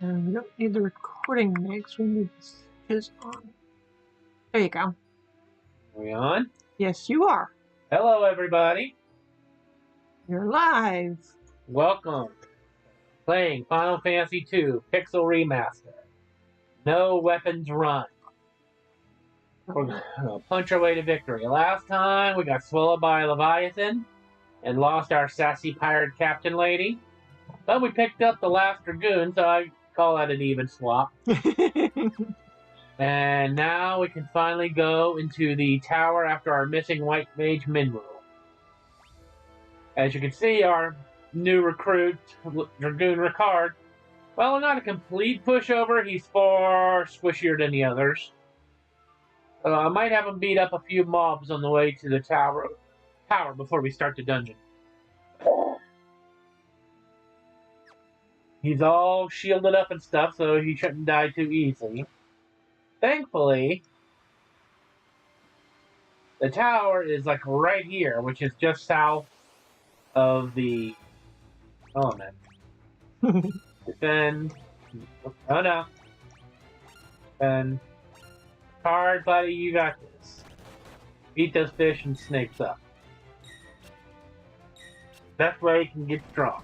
And we don't need the recording mix, we need this is on. There you go. Are we on? Yes, you are. Hello, everybody. You're live. Welcome. Playing Final Fantasy II Pixel Remaster. No weapons run. We're gonna punch our way to victory. Last time we got swallowed by Leviathan and lost our Sassy Pirate Captain lady. But we picked up the Last Dragoon, so I call that an even swap. And now we can finally go into the tower after our missing White Mage Minwu. As you can see, our new recruit, Dragoon Ricard, well, not a complete pushover. He's far squishier than the others. I might have him beat up a few mobs on the way to the tower before we start the dungeon. He's all shielded up and stuff, so he shouldn't die too easily. Thankfully, the tower is like right here, which is just south of the element. Defend. Oh no. Defend. Hard, buddy, you got this. Beat those fish and snakes up. Best way you can get strong.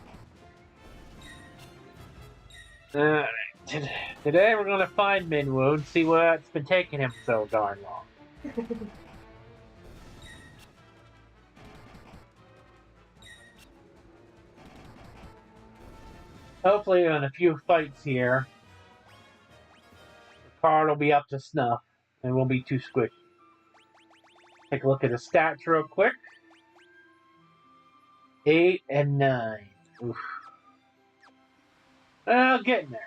Alright. Today we're going to find Minwu and see what's been taking him so darn long. Hopefully in a few fights here, the card will be up to snuff and won't be too squishy. Take a look at his stats real quick. 8 and 9. Oof. Well, getting there.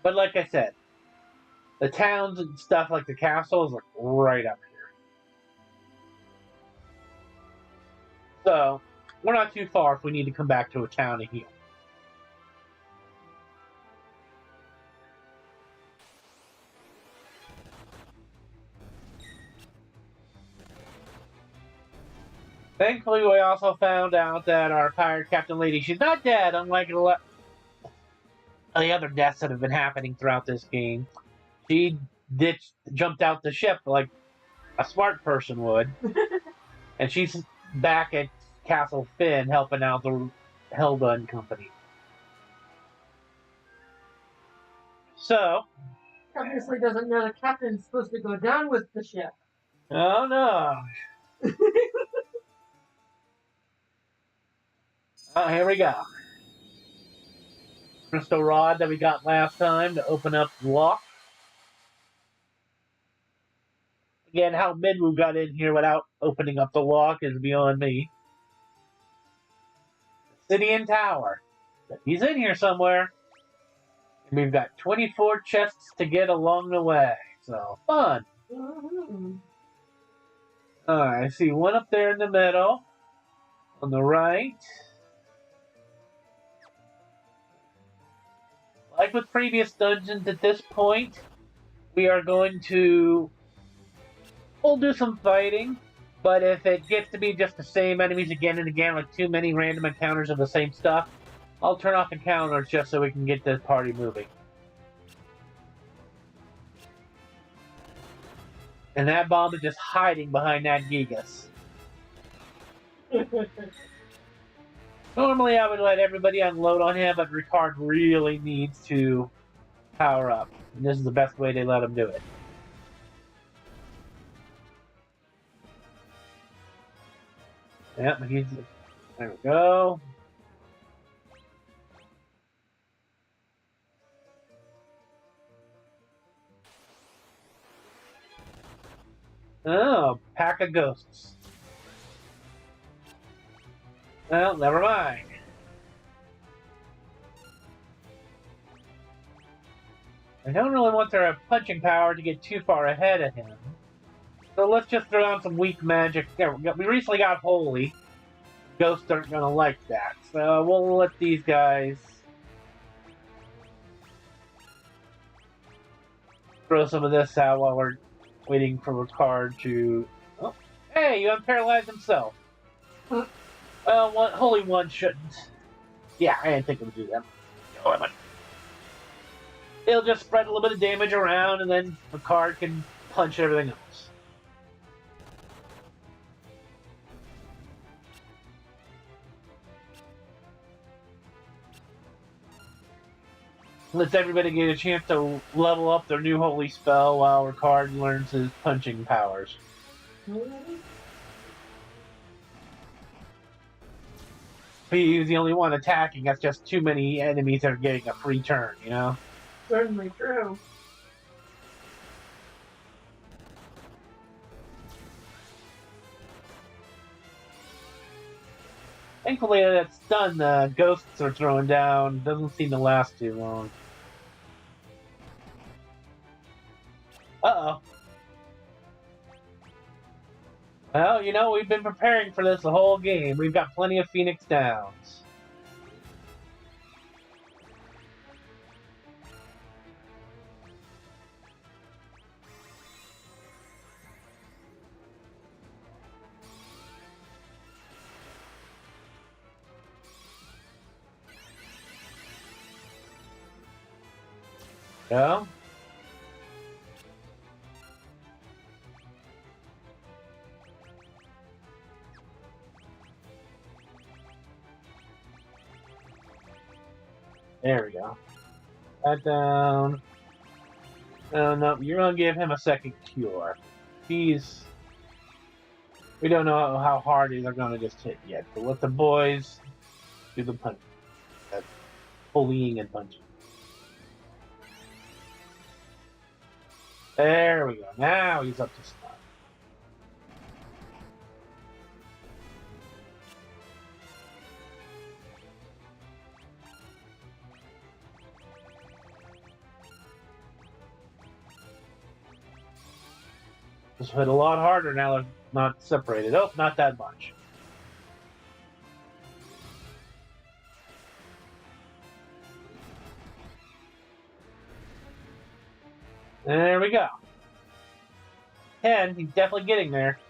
But like I said, the towns and stuff like the castle is like right up here. So, we're not too far if we need to come back to a town to heal. Thankfully, we also found out that our pirate captain lady, she's not dead, unlike a lot of the other deaths that have been happening throughout this game. She jumped out the ship like a smart person would. And she's back at Castle Finn helping out the Helba and company. So, Obviously doesn't know the captain's supposed to go down with the ship. Oh no. Oh, here we go. Crystal rod that we got last time to open up the lock. Again, how Minwu got in here without opening up the lock is beyond me. City and Tower. He's in here somewhere. And we've got 24 chests to get along the way. So, fun. Mm-hmm. Alright, I see one up there in the middle. On the right. Like with previous dungeons at this point, we are going to... We'll do some fighting, but if it gets to be just the same enemies again and again, like too many random encounters of the same stuff, I'll turn off encounters just so we can get the party moving. And that bomb is just hiding behind that Gigas. Normally I would let everybody unload on him, but Ricard really needs to power up. And this is the best way they let him do it. Yep, there we go. Oh, pack of ghosts. Well, never mind. I don't really want their punching power to get too far ahead of him. So let's just throw on some weak magic. There we go. We recently got Holy. Ghosts aren't going to like that. So we'll let these guys throw some of this out while we're waiting for Ricard to... Oh, hey, you unparalyzed himself. Well, Holy One shouldn't. Yeah, I didn't think it would do that. toilet. It'll just spread a little bit of damage around, and then the card can punch everything else. Lets everybody get a chance to level up their new holy spell while Ricard learns his punching powers. He's the only one attacking. That's just too many enemies that are getting a free turn, you know? Certainly true. Thankfully, that stun the ghosts are throwing down doesn't seem to last too long. Uh-oh. Well, you know, we've been preparing for this the whole game. We've got plenty of Phoenix Downs. Yeah? There we go. That down. Oh, no, you're gonna give him a second cure. He's... We don't know how hard they're gonna just hit yet, but let the boys do the punch. That's bullying and punching. There we go. Now he's up to stun. Just hit a lot harder now they're not separated. Oh, not that much. There we go. 10, he's definitely getting there.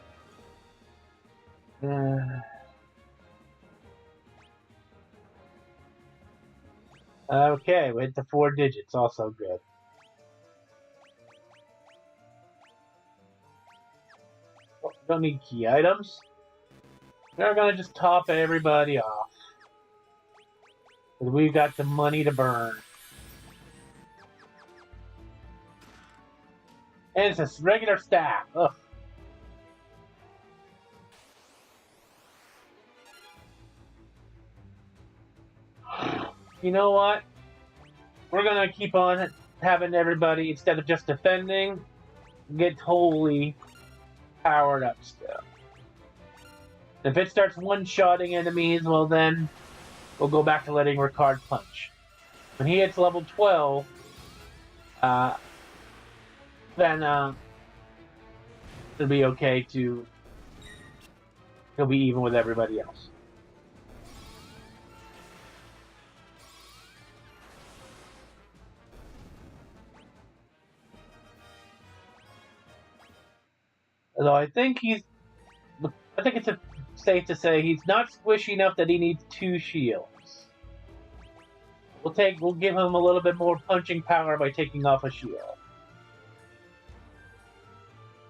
Okay, we hit the 4 digits, also good. Oh, don't need key items. We're gonna just top everybody off. We've got the money to burn. And it's a regular staff. Ugh. You know what? We're gonna keep on having everybody, instead of just defending, get totally powered up still. If it starts one-shotting enemies, well then, we'll go back to letting Ricard punch. When he hits level 12, then it'll be okay to... He'll be even with everybody else. Although I think it's safe to say he's not squishy enough that he needs 2 shields. We'll give him a little bit more punching power by taking off a shield.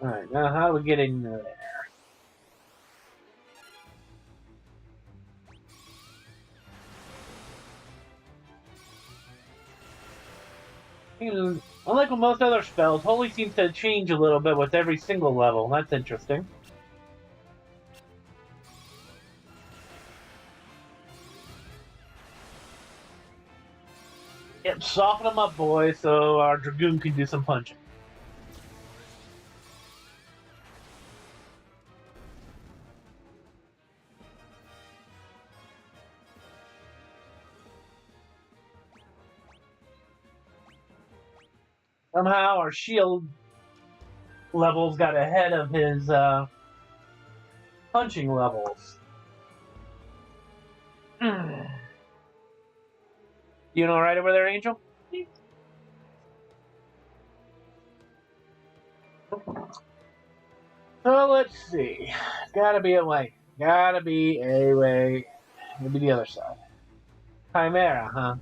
Alright, now how do we get in there? Unlike with most other spells, Holy seems to change a little bit with every single level. That's interesting. Yep, soften them up, boys, so our Dragoon can do some punching. Somehow our shield levels got ahead of his punching levels. You know right over there, Angel? So let's see. Gotta be a way. Gotta be a way. Maybe the other side. Chimera, huh?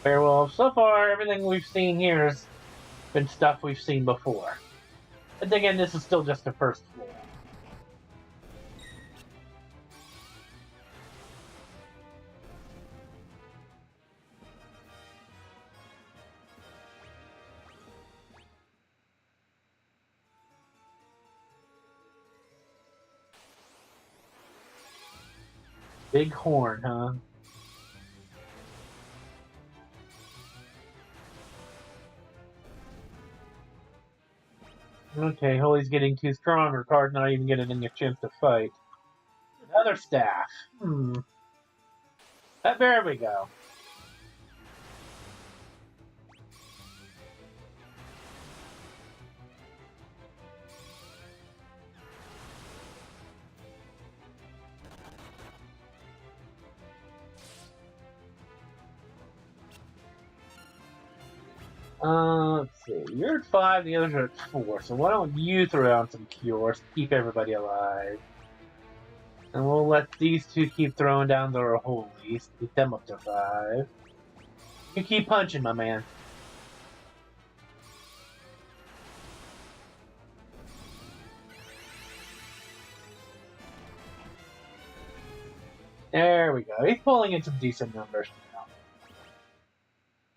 Very well. So far, everything we've seen here has been stuff we've seen before. But again, this is still just the first floor. Big horn, huh? Okay, Holy's getting too strong, or card not even getting a chance to fight. Another staff. There we go. Let's see. You're at 5, the others are at 4. So why don't you throw out some cures to keep everybody alive? And we'll let these two keep throwing down their holies. Get them up to 5. You keep punching, my man. There we go. He's pulling in some decent numbers now.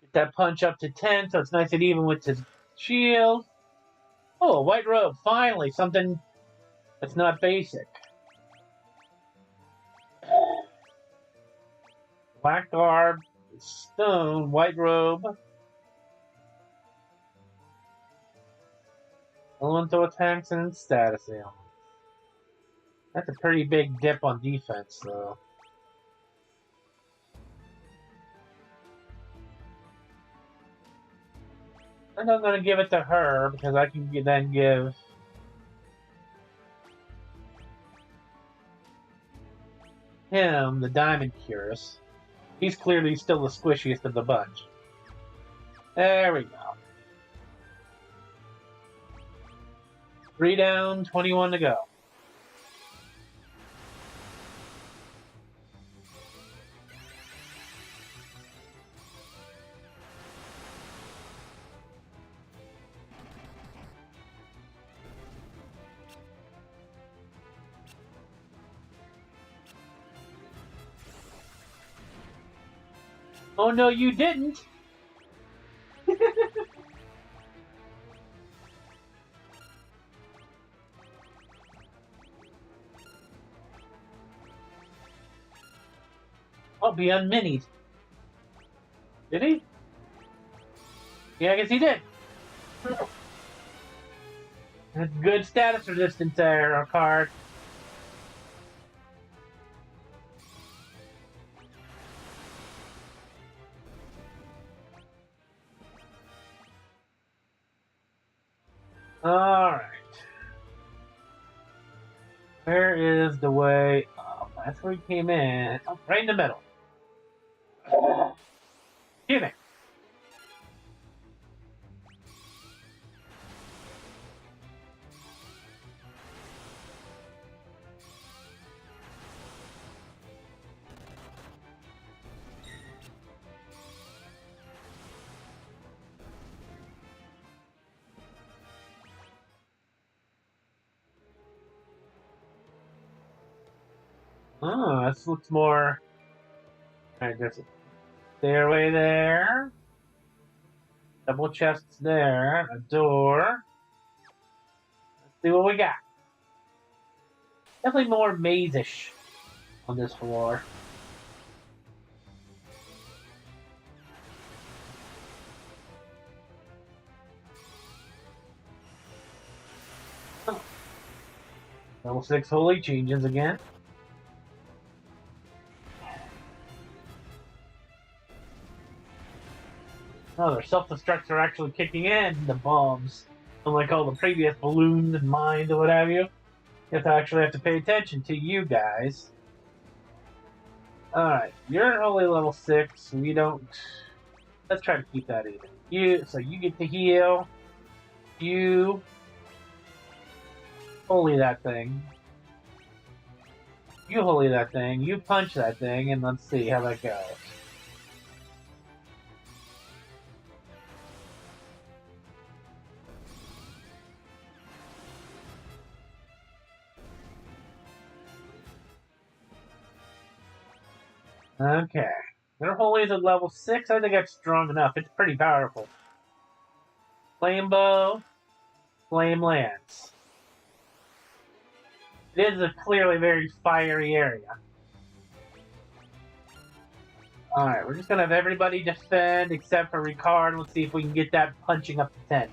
Get that punch up to 10, so it's nice and even with his shield. Oh, a white robe. Finally, something that's not basic. Black garb, stone, white robe. Elemental attacks and status ailments. That's a pretty big dip on defense, though. And I'm going to give it to her, because I can then give... him the diamond cures. He's clearly still the squishiest of the bunch. There we go. 3 down, 21 to go. Oh no, you didn't! I'll be unminied. Did he? Yeah, I guess he did. That's good status resistance there, our card. Alright. Where is the way up? That's where he came in. Oh, right in the middle. Get it. Oh, this looks more... Alright, there's a stairway there. Double chests there. A door. Let's see what we got. Definitely more maze-ish on this floor. Oh. Level 6 holy changes again. Oh, their self-destructs are actually kicking in, the bombs. Unlike all the previous balloons and mines or what have you. You actually have to pay attention to you guys. Alright, you're only level 6. We don't... Let's try to keep that even. So you get to heal. You... Holy that thing. You holy that thing. You punch that thing, and let's see how that goes. Okay. Their holy is at level 6. I think that's strong enough. It's pretty powerful. Flame bow, flame lance. It is a clearly very fiery area. Alright, we're just gonna have everybody defend except for Ricard. Let's see if we can get that punching up to 10.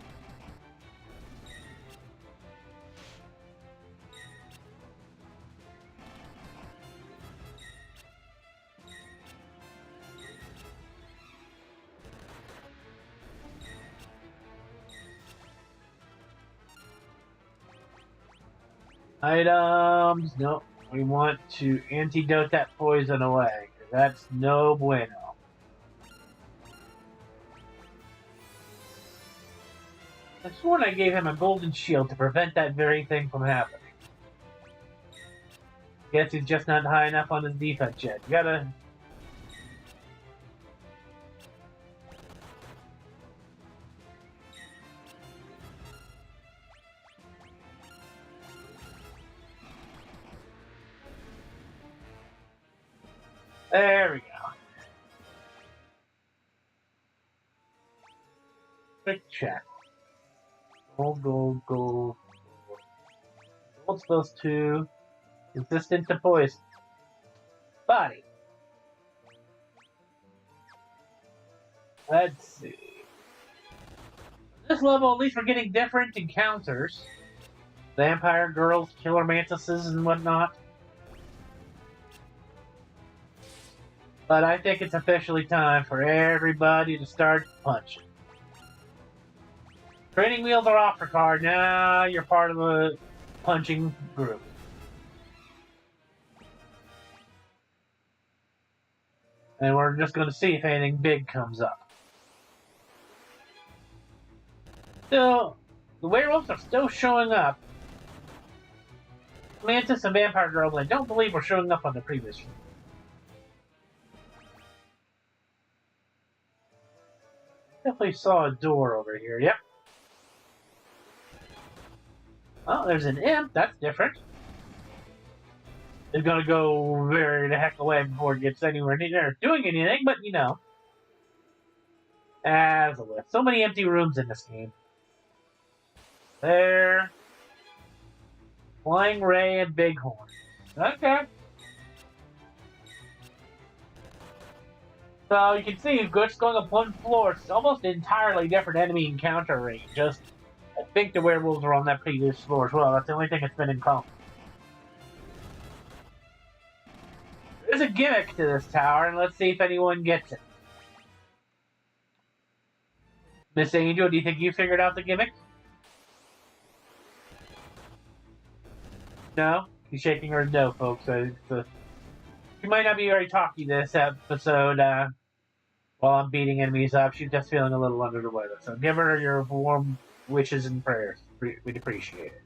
Items. Nope. We want to antidote that poison away. That's no bueno. I sworn I gave him a golden shield to prevent that very thing from happening. Guess he's just not high enough on his defense yet. You gotta... There we go. Quick check. Gold, gold, gold. Gold's supposed to... Resistant to poison. Body. Let's see. This level, at least we're getting different encounters. Vampire girls, killer mantises, and whatnot. But I think it's officially time for everybody to start punching. Training wheels are off, Ricard. Now you're part of the punching group. And we're just going to see if anything big comes up. Still, the werewolves are still showing up. Mantis and Vampire Girls, I don't believe were showing up on the previous one. Definitely saw a door over here. Yep. Oh, there's an imp. That's different. It's gonna go very the heck away before it gets anywhere near doing anything, but you know. As a list. So many empty rooms in this game. There. Flying Ray and Bighorn. Okay. So you can see, just going up one floor, it's almost an entirely different enemy encounter range. Just, I think the werewolves are on that previous floor as well. That's the only thing that's been in common. There's a gimmick to this tower, and let's see if anyone gets it. Miss Angel, do you think you figured out the gimmick? No? She's shaking her no, folks. She might not be very talky this episode while I'm beating enemies up. She's just feeling a little under the weather. So give her your warm wishes and prayers. We'd appreciate it.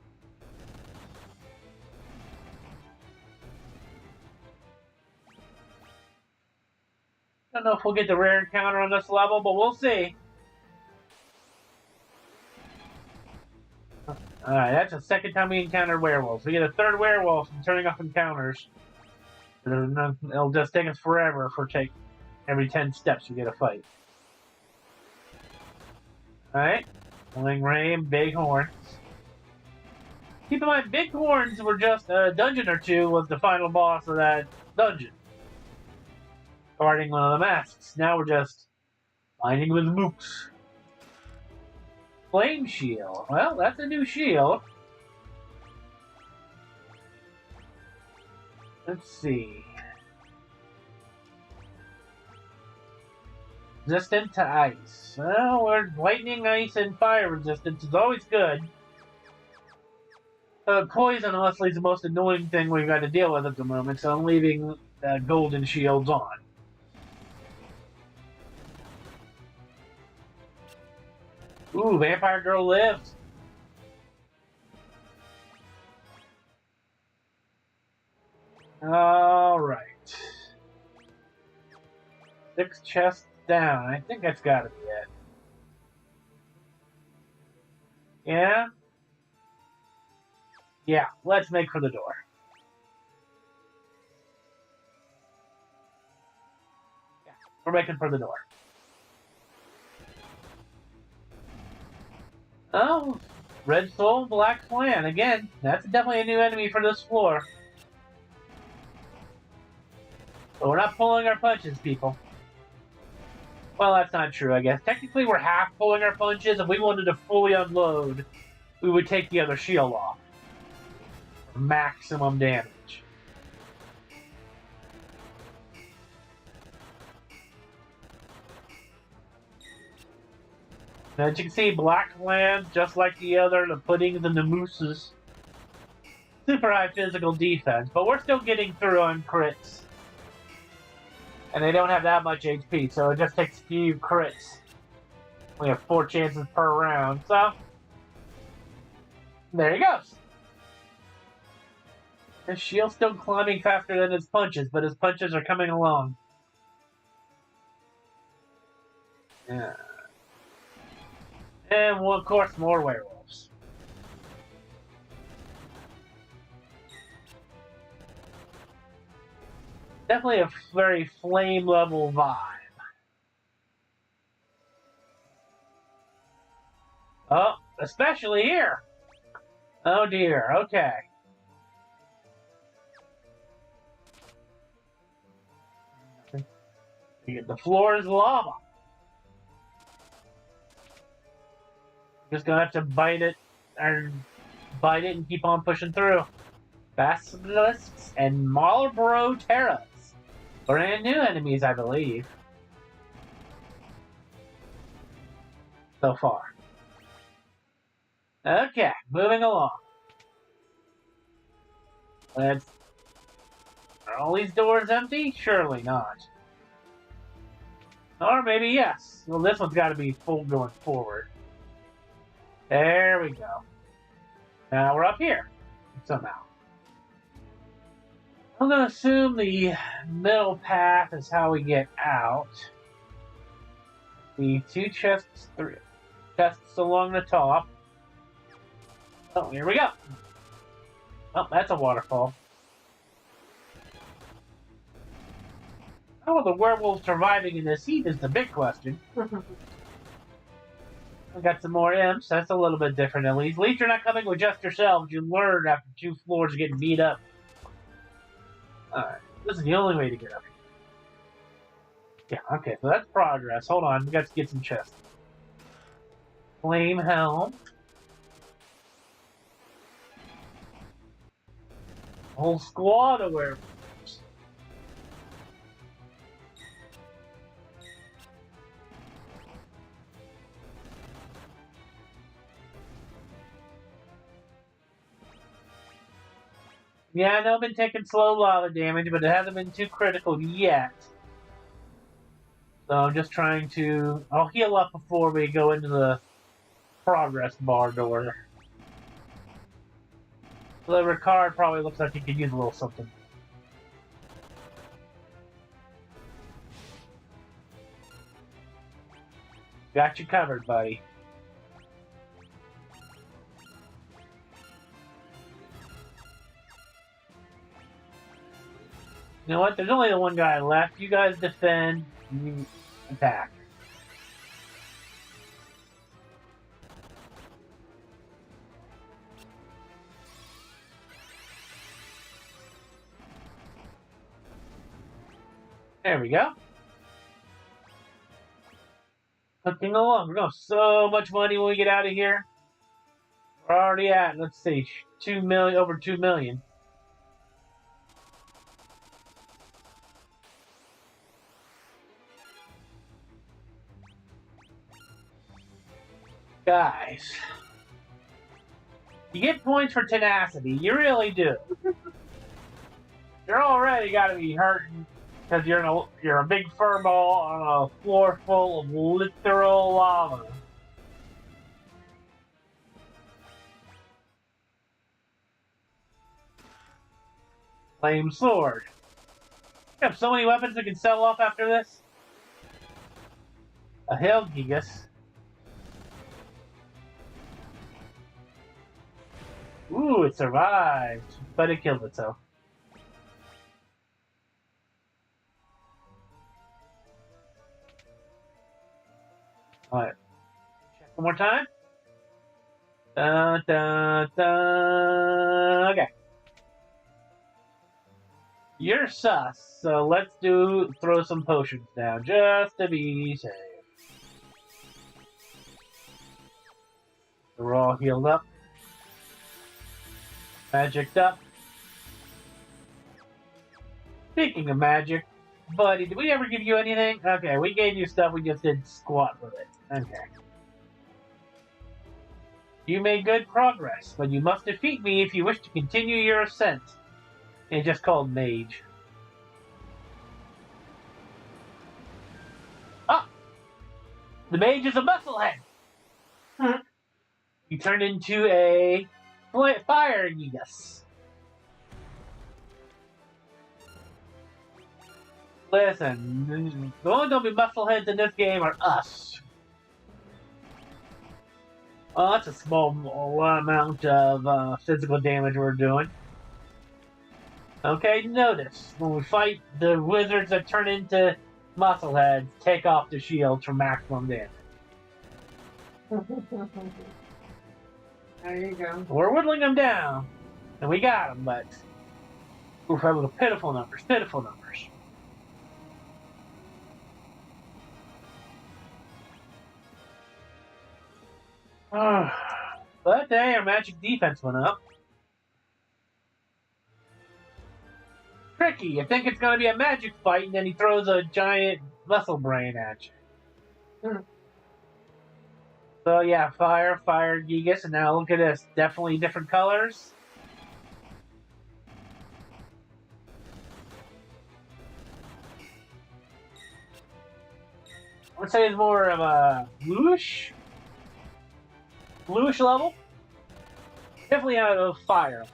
I don't know if we'll get the rare encounter on this level, but we'll see. Alright, that's the second time we encountered werewolves. We get a third werewolf from turning off encounters. It'll just take us forever for every 10 steps we get a fight. Alright. Flying Ray and Bighorns. Keep in mind, Bighorns were just a dungeon or two was the final boss of that dungeon. Guarding one of the masks. Now we're just fighting with mooks. Flame shield. Well, that's a new shield. Let's see. Resistant to ice. Well, we're lightning, ice, and fire resistance is always good. Poison, honestly, is the most annoying thing we've got to deal with at the moment, so I'm leaving golden shields on. Ooh, Vampire Girl lives. Alright. 6 chests down. I think that's gotta be it. Yeah? Yeah, let's make for the door. We're making for the door. Oh, Red Soul, Black Flan. Again, that's definitely a new enemy for this floor. But we're not pulling our punches, people. Well, that's not true, I guess. Technically, we're half pulling our punches. If we wanted to fully unload, we would take the other shield off. For maximum damage. Now, as you can see, Black Land, just like the other, the puddings and the mooses, super high physical defense, but we're still getting through on crits. And they don't have that much HP, so it just takes a few crits. We have 4 chances per round, so there he goes. His shield's still climbing faster than his punches, but his punches are coming along. Yeah. And, well, of course, more werewolves. Definitely a very flame-level vibe. Oh, especially here. Oh dear, okay. The floor is lava. Just gonna have to bite it and keep on pushing through. Basilisks and Marlboro Terras. Brand new enemies, I believe. So far. Okay, moving along. Are all these doors empty? Surely not. Or maybe yes. Well, this one's got to be full going forward. There we go. Now we're up here. Somehow. I'm going to assume the middle path is how we get out. The 2 chests, 3 chests along the top. Oh, here we go. Oh, that's a waterfall. How are the werewolves surviving in this heat is the big question. We got some more imps. That's a little bit different at least. At least you're not coming with just yourselves. You learn after 2 floors getting beat up. Alright, this is the only way to get up here. Yeah, okay, so that's progress. Hold on, we got to get some chests. Flame Helm. Whole squad of werewolves. Yeah, I know I've been taking slow lava damage, but it hasn't been too critical yet. So I'm just trying to... I'll heal up before we go into the progress bar door. The Ricard probably looks like he could use a little something. Got you covered, buddy. You know what? There's only the one guy left. You guys defend. You attack. There we go. Cooking along. We're going to have so much money when we get out of here. We're already at, let's see, 2 million, over 2 million. Guys, you get points for tenacity. You really do. You're already got to be hurting because you're a big furball on a floor full of literal lava. Flame sword. We have so many weapons we can sell off after this. A Helgigas. Ooh, it survived, but it killed itself. Alright. Check one more time. Dun, dun, dun. Okay. You're sus, so let's throw some potions down just to be safe. We're all healed up. Magicked up. Speaking of magic, buddy, did we ever give you anything? Okay, we gave you stuff, we just did squat with it. Okay. You made good progress, but you must defeat me if you wish to continue your ascent. It's just called Mage. Ah! The Mage is a musclehead! You turned into a fire Gigas. Listen, the only gonna be muscleheads in this game are us. Oh, that's a small amount of physical damage we're doing. Okay, notice, when we fight the wizards that turn into muscleheads, take off the shields for maximum damage. There you go. We're whittling them down, and we got them, but oof, that was pitiful numbers, pitiful numbers. But hey, our magic defense went up. Tricky. You think it's going to be a magic fight, and then he throws a giant muscle brain at you. So yeah, fire, Gigas, and now look at this. Definitely different colors. I would say it's more of a bluish level. Definitely out of fire.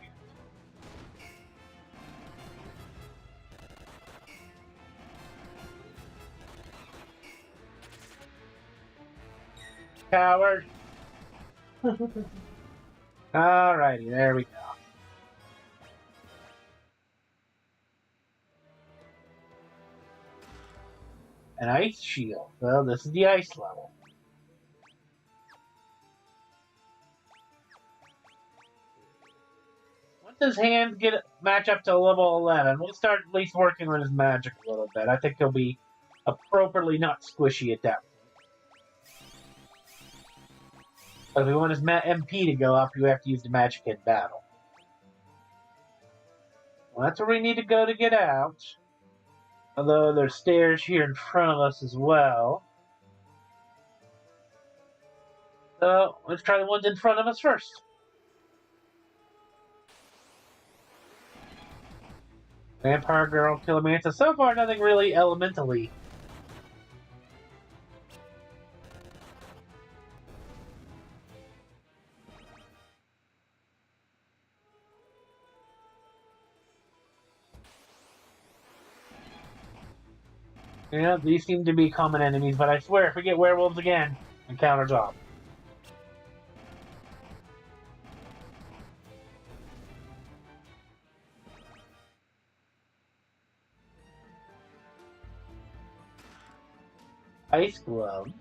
Coward. Alrighty, there we go. An ice shield. Well, this is the ice level. Once his hands match up to level 11, we'll start at least working on his magic a little bit. I think he'll be appropriately not squishy at that point. But if we want his MP to go up, you have to use the magic in battle. Well, that's where we need to go to get out. Although there's stairs here in front of us as well. So, let's try the ones in front of us first. Vampire Girl, Killer Manta. So far, nothing really elementally. Yeah, these seem to be common enemies, but I swear, if we get werewolves again, encounter's off. Ice gloves.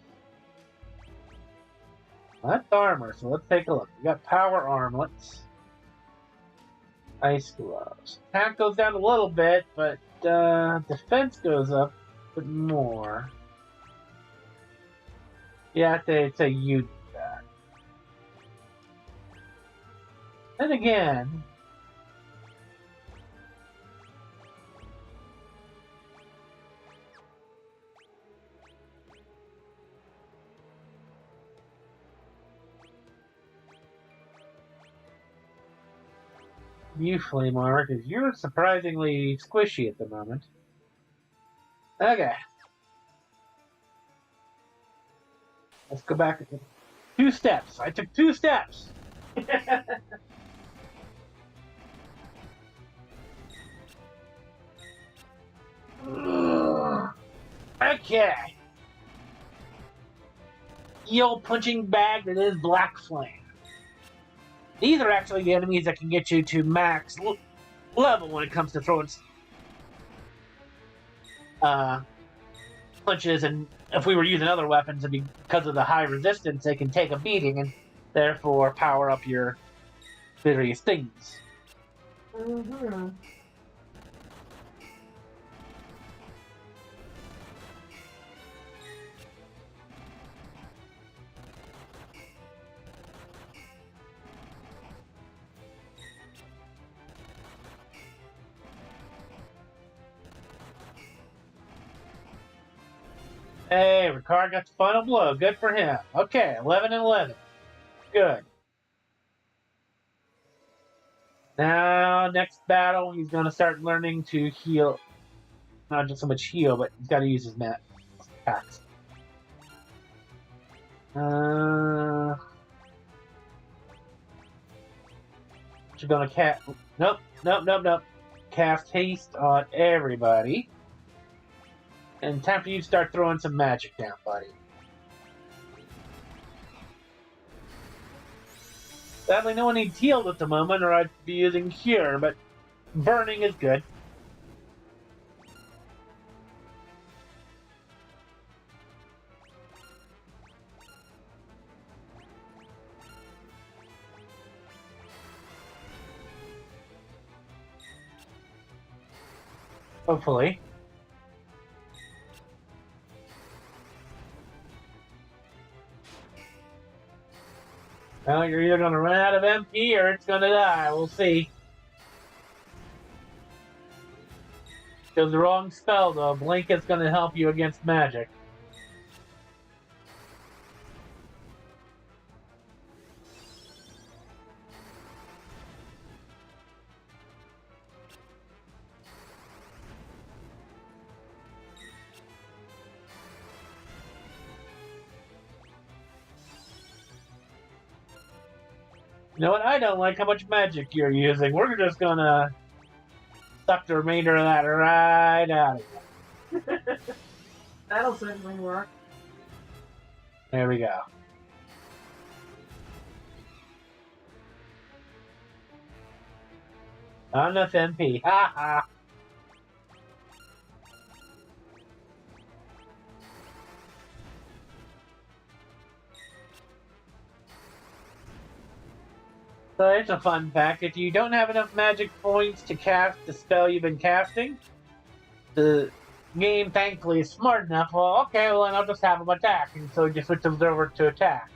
That's armor, so let's take a look. We got power armlets. Ice gloves. Attack goes down a little bit, but defense goes up a bit more. Yeah, I'd say you do that. Then again, you, Flame Armor, because you're surprisingly squishy at the moment. Okay. Let's go back 2 steps. I took 2 steps. Okay. The old punching bag that is Black Flame. These are actually the enemies that can get you to max level when it comes to throwing punches, and if we were using other weapons, and because of the high resistance, they can take a beating and therefore power up your various things. Mm-hmm. Hey, Ricard got the final blow. Good for him. Okay, 11 and 11. Good. Now, next battle, he's going to start learning to heal. Not just so much heal, but he's got to use his attacks. You're going to cast... Nope. Cast haste on everybody. And time for you to start throwing some magic down, buddy. Sadly, no one needs healed at the moment, or I'd be using Cure, but burning is good. Hopefully. Well, you're either going to run out of MP or it's going to die. We'll see. Chose the wrong spell, though. Blink is going to help you against magic. You know what? I don't like how much magic you're using. We're just going to suck the remainder of that right out of you. That'll certainly work. There we go. Not enough MP. Ha ha. So here's a fun fact. If you don't have enough magic points to cast the spell you've been casting, the game thankfully is smart enough. Well, okay, well then I'll just have them attack. And so it just switches over to attack.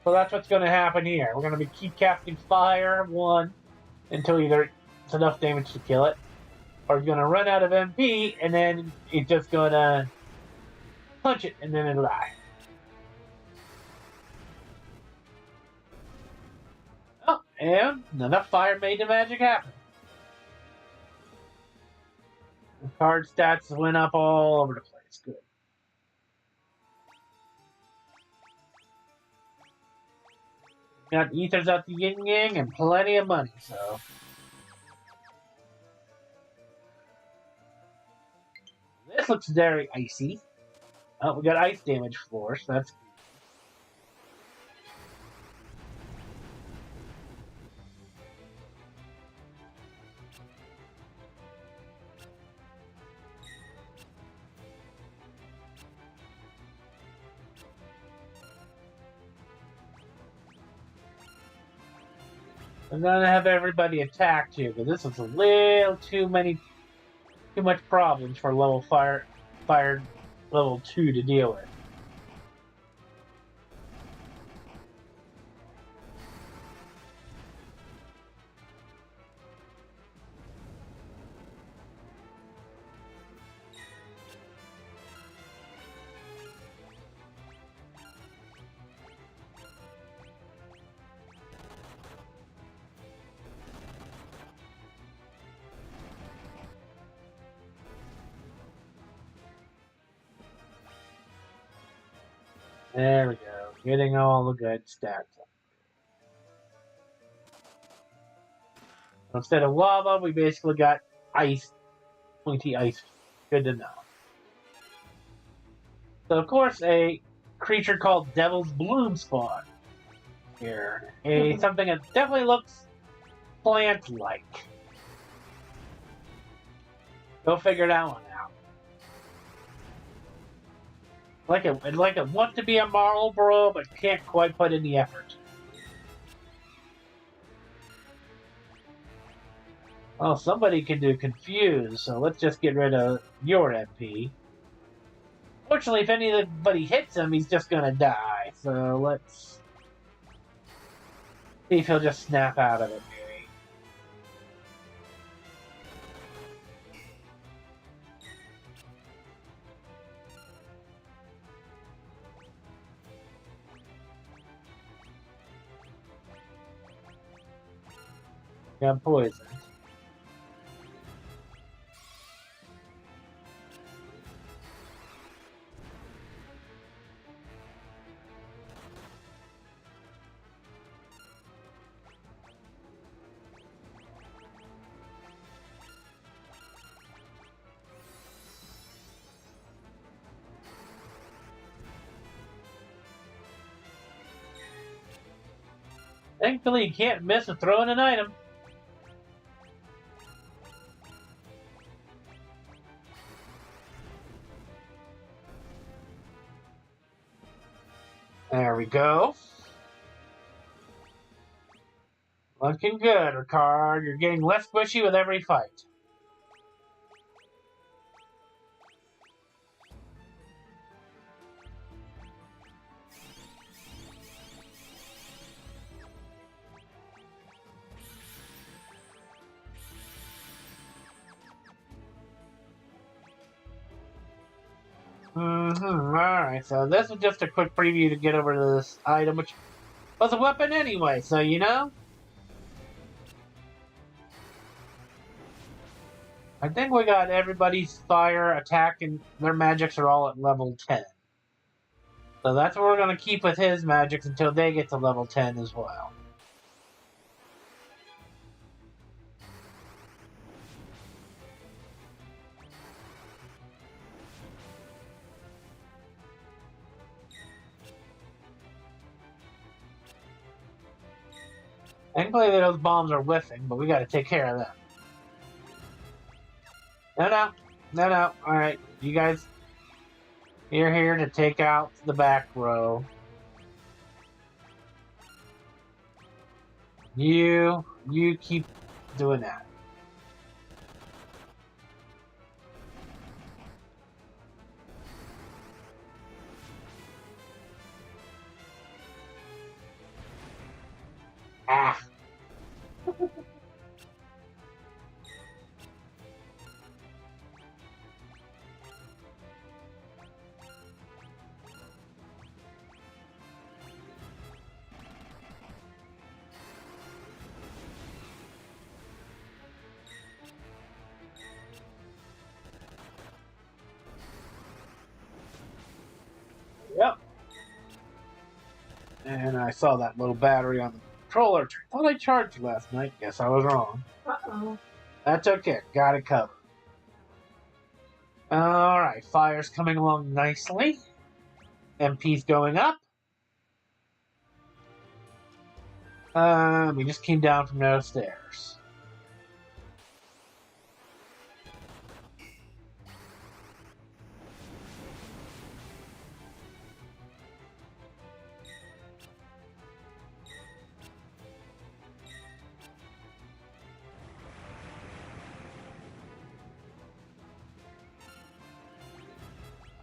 So that's what's going to happen here. We're going to keep casting Fire 1 until either it's enough damage to kill it, or it's going to run out of MP, and then it's just going to punch it, and then it'll die. Oh, and enough fire made the magic happen. The card stats went up all over the place. Good. Got ethers out the yin yang and plenty of money, so. This looks very icy. Oh, we got ice damage floor, so that's good. I'm gonna have everybody attack too, because this is a little too much problems for level fire level 2 to deal with. There we go. Getting all the good stats. Instead of lava, we basically got ice. Pointy ice. Good to know. So, of course, a creature called Devil's Bloom spawned here. Something that definitely looks plant-like. Go figure that one out. Like I want to be a Marl bro, but can't quite put in the effort. Oh, somebody can do confuse, so let's just get rid of your MP. Fortunately, if anybody hits him, he's just gonna die. So let's see if he'll just snap out of it, maybe. Got poisoned. Thankfully, you can't miss with throwing an item. There we go. Looking good, Ricard. You're getting less squishy with every fight. Alright, so this is just a quick preview to get over to this item, which was a weapon anyway, so you know? I think we got everybody's fire, attack, and their magics are all at level 10. So that's what we're going to keep with his magics until they get to level 10 as well. Thankfully those bombs are whiffing, but we got to take care of them. No. Alright, you guys, you're here to take out the back row. You keep doing that. Ah. Yep. And I saw that little battery on the controller. I thought I charged last night. Guess I was wrong. Uh-oh. That's okay. Got it covered. Alright, fire's coming along nicely. MP's going up. We just came down from those stairs.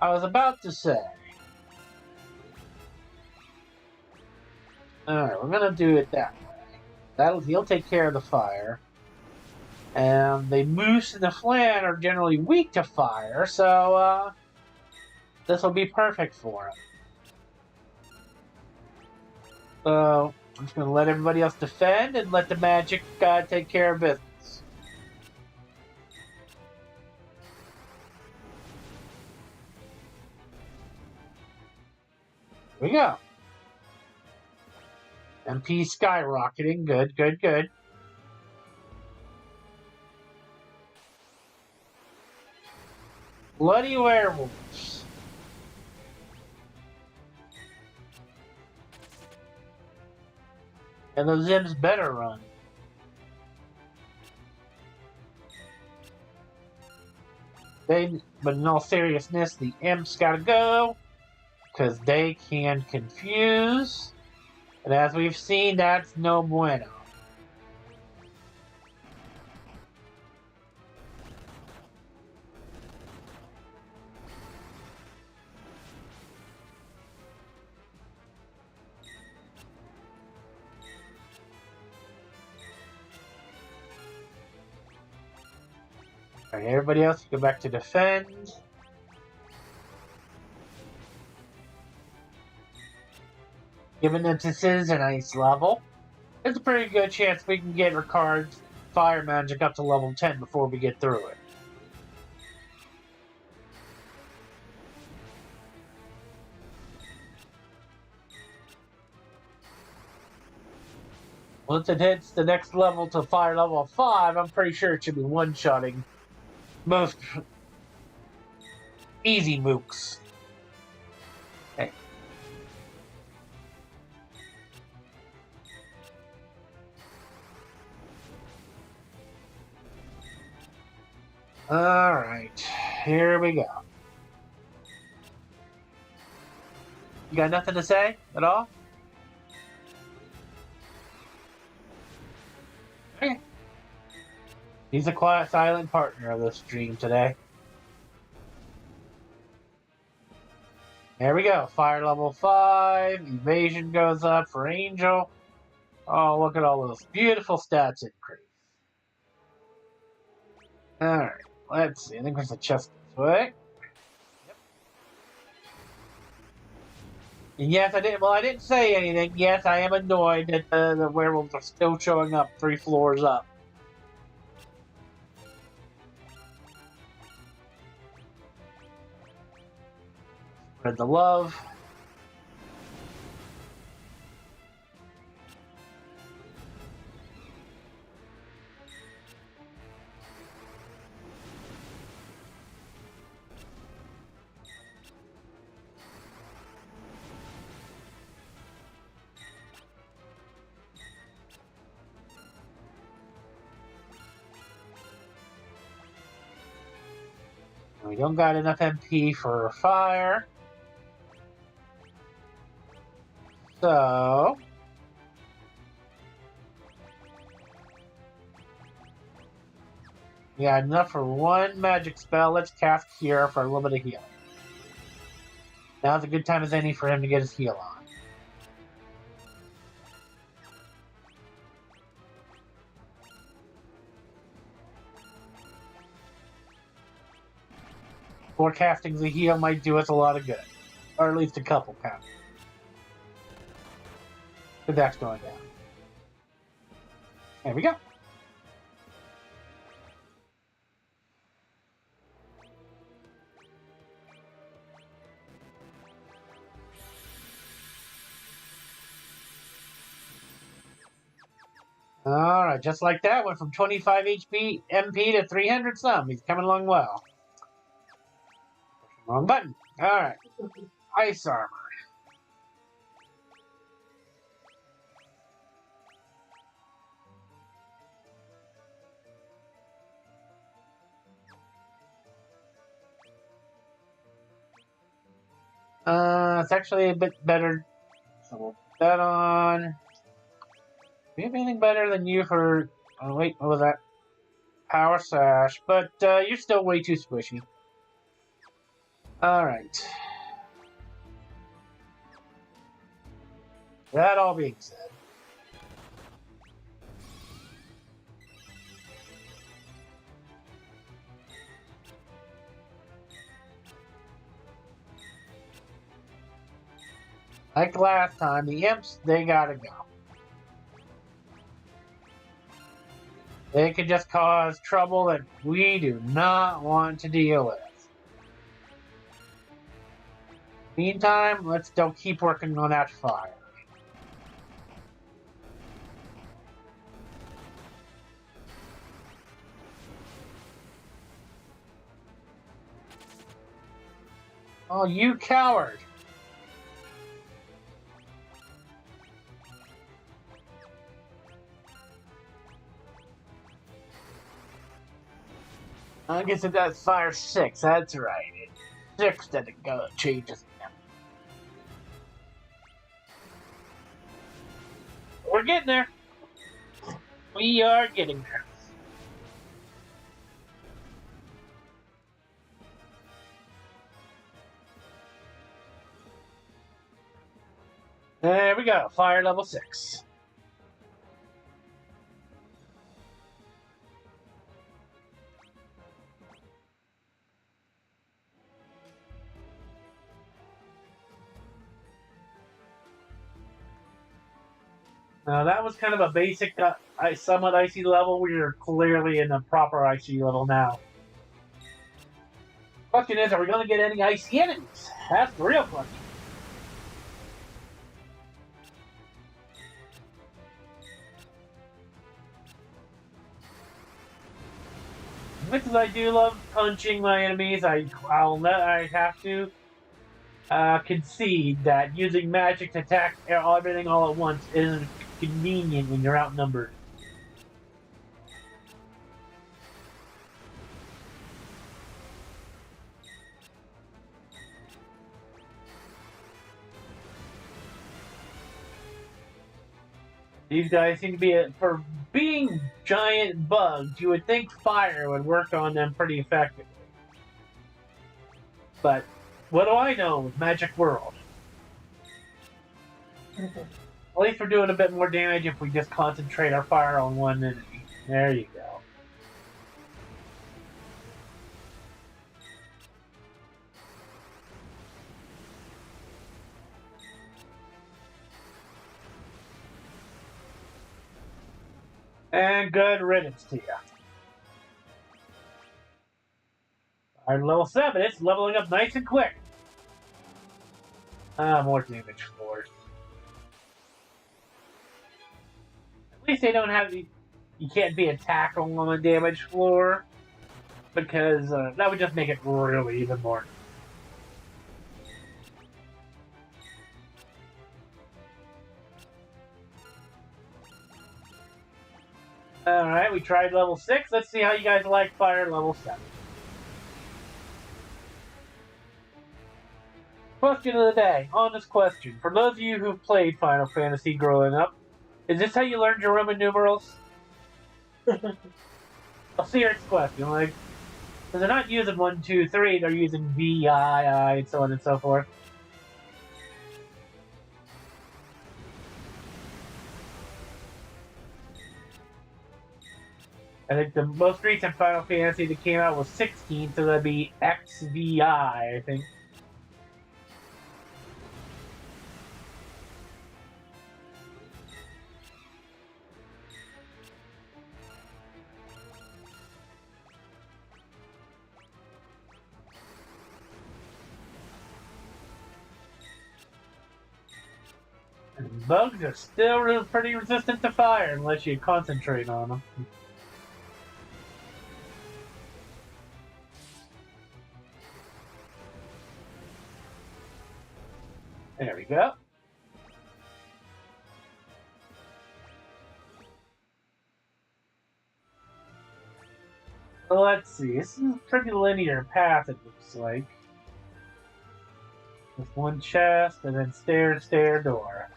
I was about to say. Alright, we're gonna do it that way. He'll take care of the fire. And the moose and the flan are generally weak to fire, so this will be perfect for him. So I'm just gonna let everybody else defend and let the magic take care of business. Here we go. MP skyrocketing. Good. Bloody werewolves. And the Zims better run. But in all seriousness, the imps gotta go. because they can confuse. And as we've seen, that's no bueno. Alright, everybody else, go back to defend. Given that this is an ice level, there's a pretty good chance we can get Ricard's fire magic up to level 10 before we get through it. Once it hits the next level to fire level 5, I'm pretty sure it should be one-shotting most easy mooks. Okay. Alright, here we go. You got nothing to say at all? Okay. He's a quiet, silent partner of this stream today. There we go. Fire level 5. Evasion goes up for Angel. Oh, look at all those beautiful stats increase. Alright, let's see. I think there's a chest this way. Yep. And yes, I didn't say anything. Yes, I am annoyed that the werewolves are still showing up 3 floors up. Spread the love. We don't got enough MP for fire. So we got enough for 1 magic spell. Let's cast Cure for a little bit of healing. Now's a good time as any for him to get his heal on. Forecasting the heal might do us a lot of good. Or at least a couple pounds. But that's going down. There we go. Alright, just like that, went from 25 HP MP to 300 some. He's coming along well. Wrong button. Alright. Ice armor. It's actually a bit better. So we'll put that on. Do we have anything better than you for... Oh, wait, what was that? Power Sash. But you're still way too squishy. Alright. That all being said. Like last time, the imps, they gotta go. They could just cause trouble that we do not want to deal with. Meantime, let's still keep working on that fire. Oh, you coward! I guess it does fire 6, that's right. 6 that it changes. We're getting there. We are getting there. There we go. Fire level 6. Now that was kind of a basic, somewhat icy level. We're clearly in a proper icy level now. Question is, are we going to get any icy enemies? That's the real question. As much as I do love punching my enemies, I have to concede that using magic to attack everything all at once isn't convenient when you're outnumbered. These guys seem to be, for being giant bugs, you would think fire would work on them pretty effectively. But what do I know with Magic World? At least we're doing a bit more damage if we just concentrate our fire on one enemy. There you go. And good riddance to you. Our level 7, it's leveling up nice and quick. More damage floors. At least they don't have the... You can't be attacked on a damage floor. Because that would just make it really even more. Alright, we tried level 6. Let's see how you guys like fire level 7. Question of the day. Honest question. For those of you who've played Final Fantasy growing up, is this how you learned your Roman numerals? A serious question. Like, because they're not using 1, 2, 3, they're using V, I, and so on and so forth. I think the most recent Final Fantasy that came out was 16, so that'd be XVI, I think. And bugs are still pretty resistant to fire unless you concentrate on them. There we go. Well, let's see. This is a pretty linear path, it looks like. With one chest, and then stair, stair, door.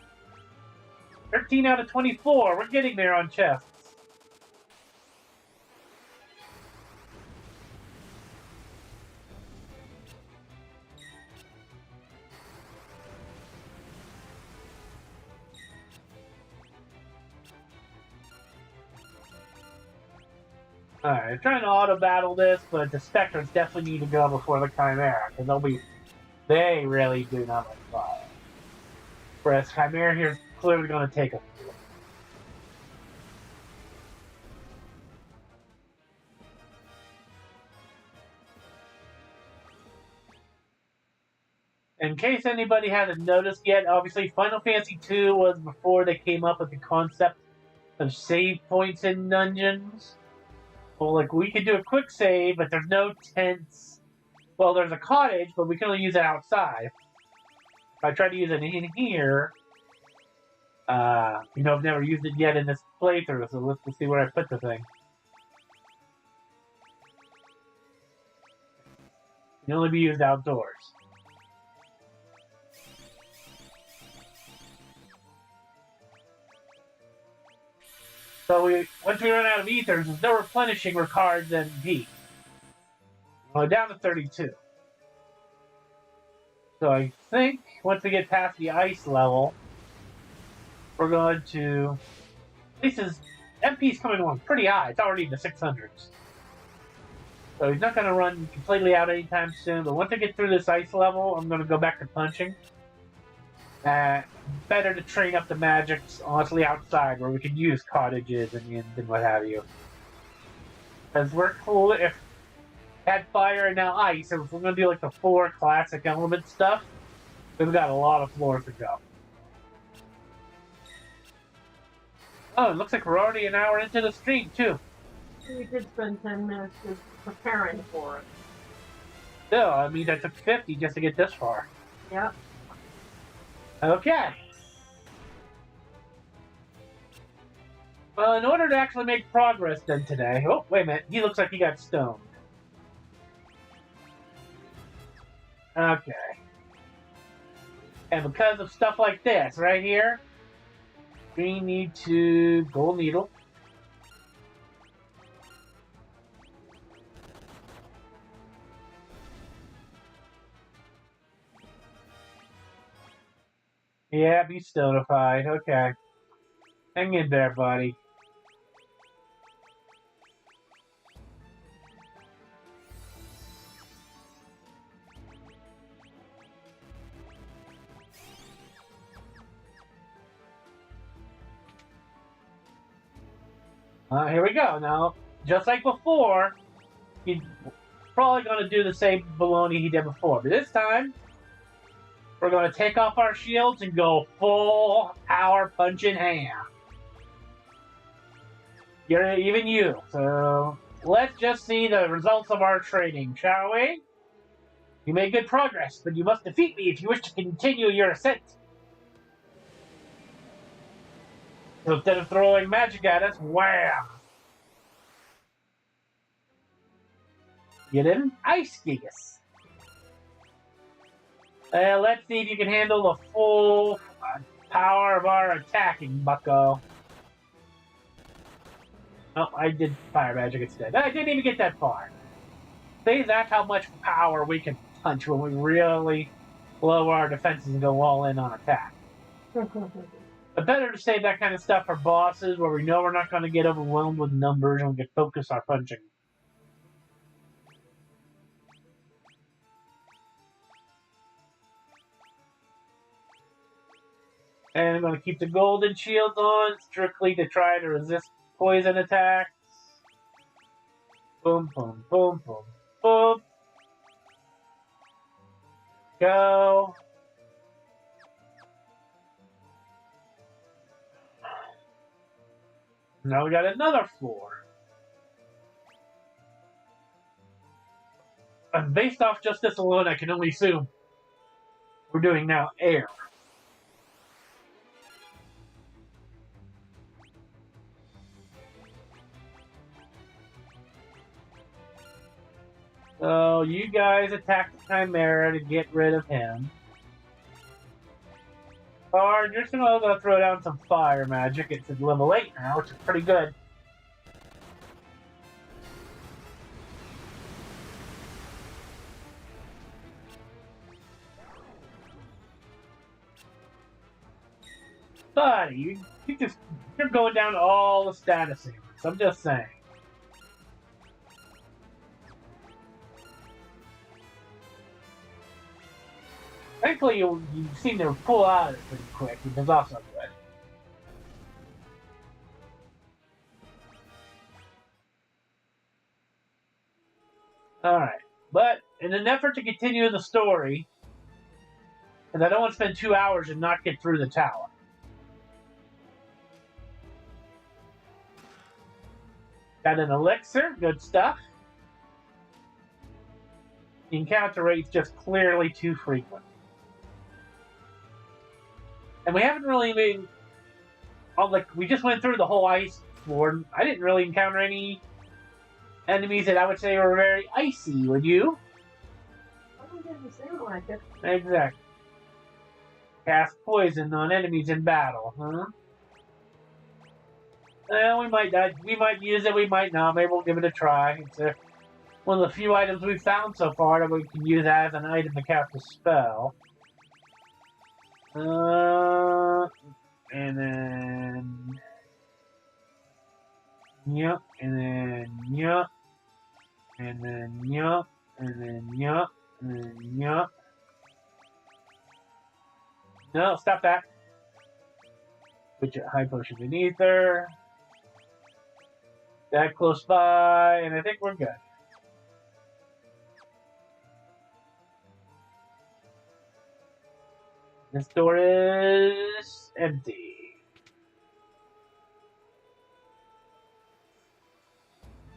13 out of 24. We're getting there on chests. Alright, I'm trying to auto-battle this, but the Spectres definitely need to go before the Chimera, because they really do not like fire. Whereas Chimera here is clearly going to take a few. In case anybody hasn't noticed yet, obviously Final Fantasy II was before they came up with the concept of save points in dungeons. Well, like, we could do a quick save, but there's no tents. Well, there's a cottage, but we can only use it outside. If I try to use it in here, I've never used it yet in this playthrough, so let's see where I put the thing. It can only be used outdoors. So once we run out of ethers, there's no replenishing required than P. We're down to 32. So I think once we get past the ice level, we're going to... At least his MP's coming along pretty high. It's already in the 600s. So he's not going to run completely out anytime soon. But once I get through this ice level, I'm going to go back to punching. Better to train up the magics, honestly, outside where we can use cottages and inns and what have you. Because we're cool if had fire and now ice, and if we're going to do like the 4 classic element stuff, we've got a lot of floors to go. Oh, it looks like we're already an hour into the stream, too. We did spend 10 minutes just preparing for it. Still, I mean, that took 50 just to get this far. Yep. Okay. Well, in order to actually make progress then today... Oh, wait a minute. He looks like he got stoned. Okay. And because of stuff like this right here, we need to gold needle. Yeah, be stonified. Okay. Hang in there, buddy. Here we go. Now, just like before, he's probably going to do the same baloney he did before. But this time, we're going to take off our shields and go full power punch in hand. Even you. So, let's just see the results of our training, shall we? You made good progress, but you must defeat me if you wish to continue your ascent. So instead of throwing magic at us, wham! You didn't? Ice Gigas. Let's see if you can handle the full power of our attacking, bucko. Oh, I did fire magic instead. I didn't even get that far. See, that's how much power we can punch when we really lower our defenses and go all in on attack. But better to save that kind of stuff for bosses where we know we're not going to get overwhelmed with numbers and we can focus our punching. And I'm going to keep the golden shields on, strictly to try to resist poison attacks. Boom, boom, boom, boom, boom. Go. Now we got another floor. And based off just this alone, I can only assume we're doing now air. So you guys attack the Chimera to get rid of him. Or you're just gonna throw down some fire magic. It's at level 8 now, which is pretty good. Buddy, you're going down to all the status areas. I'm just saying. Thankfully, you seem to pull out of it pretty quick, which is also good. Alright, but in an effort to continue the story, because I don't want to spend 2 hours and not get through the tower. Got an elixir, good stuff. The encounter rate's just clearly too frequent. And we haven't really been... we just went through the whole ice floor. I didn't really encounter any enemies that I would say were very icy, would you? I didn't seem like it. Exactly. Cast poison on enemies in battle, huh? We might not. We might use it. We might not. Maybe we'll give it a try. It's one of the few items we've found so far that we can use as an item to cast a spell. And then yup, and then yup, and then yup, and then yup, and then yup. No, stop that. Put your high potion in ether. That close by, and I think we're good. This door is empty.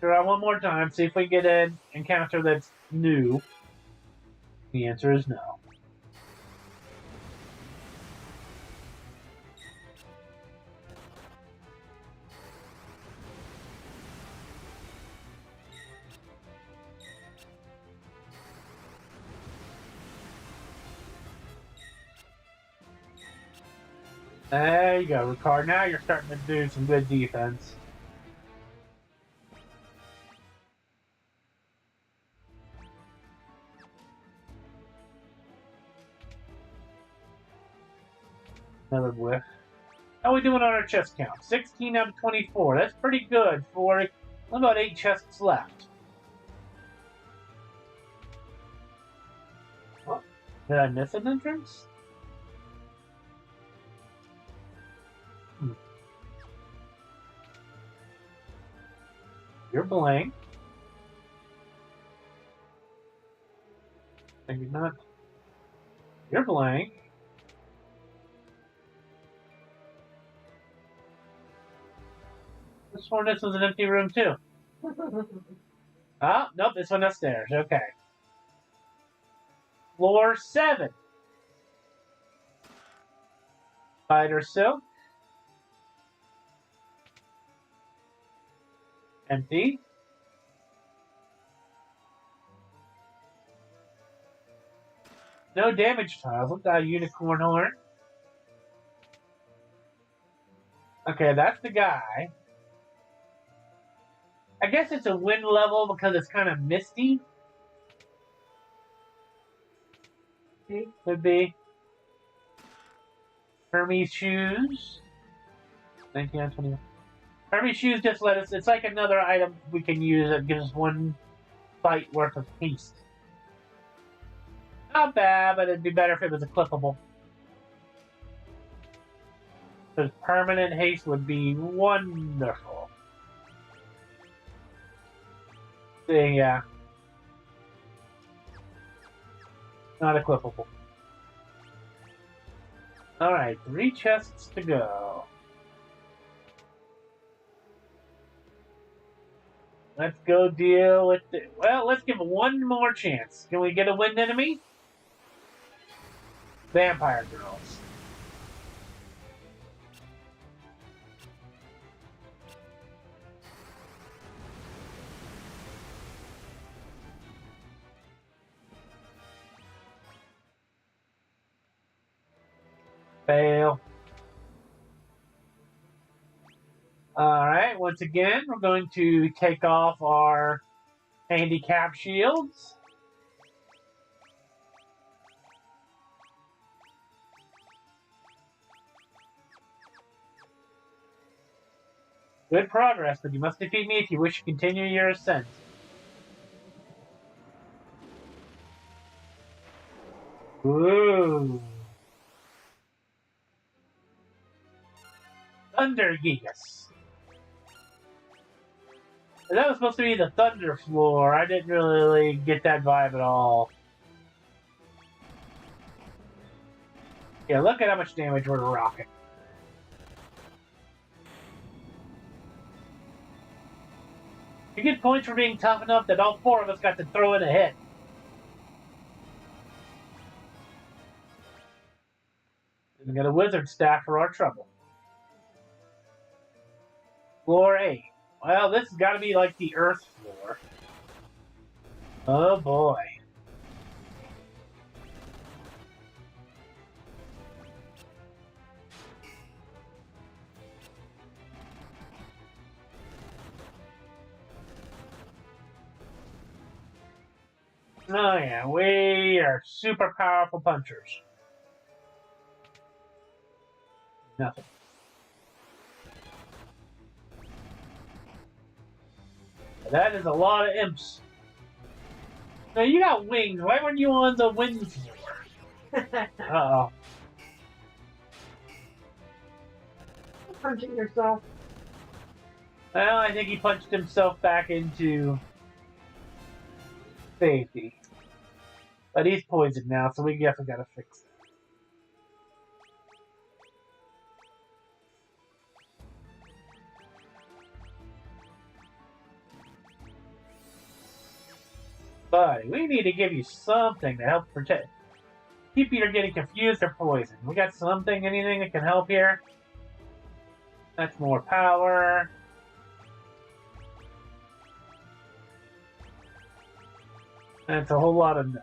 Try one more time, see if we get an encounter that's new. The answer is no. There you go, Ricard. Now you're starting to do some good defense. Another whiff. How are we doing on our chest count? 16 out of 24. That's pretty good for about 8 chests left. Oh, did I miss an entrance? You're blank. Maybe not. You're blank. This one, this was an empty room too. Oh, nope, this one upstairs. Okay. Floor 7. Spider silk. Empty. No damage tiles. Look at that unicorn horn. Okay, that's the guy. I guess it's a wind level because it's kind of misty. Could be. Hermes shoes. 1920. Hermes shoes just let us. It's like another item we can use that gives us 1 fight worth of haste. Not bad, but it'd be better if it was equipable. Because permanent haste would be wonderful. Yeah. Not equipable. Alright, 3 chests to go. Let's go deal with it. Well, let's give it one more chance. Can we get a wind enemy? Vampire girls. Fail. Alright, once again, we're going to take off our handicap shields. Good progress, but you must defeat me if you wish to continue your ascent. Ooh. Thunder Gigas. That was supposed to be the Thunder floor. I didn't really get that vibe at all. Yeah, look at how much damage we're rocking. You get points for being tough enough that all 4 of us got to throw in a hit. And we got a wizard staff for our trouble. Floor 8. Well, this has got to be like the Earth floor. Oh boy. Oh yeah, we are super powerful punchers. Nothing. That is a lot of imps. No, you got wings. Why weren't you on the wind floor? Uh-oh. Punching yourself. Well, I think he punched himself back into safety. But he's poisoned now, so we definitely gotta fix it. Buddy, we need to give you something to help protect. Keep either getting confused or poisoned. We got something, anything that can help here? That's more power. That's a whole lot of no.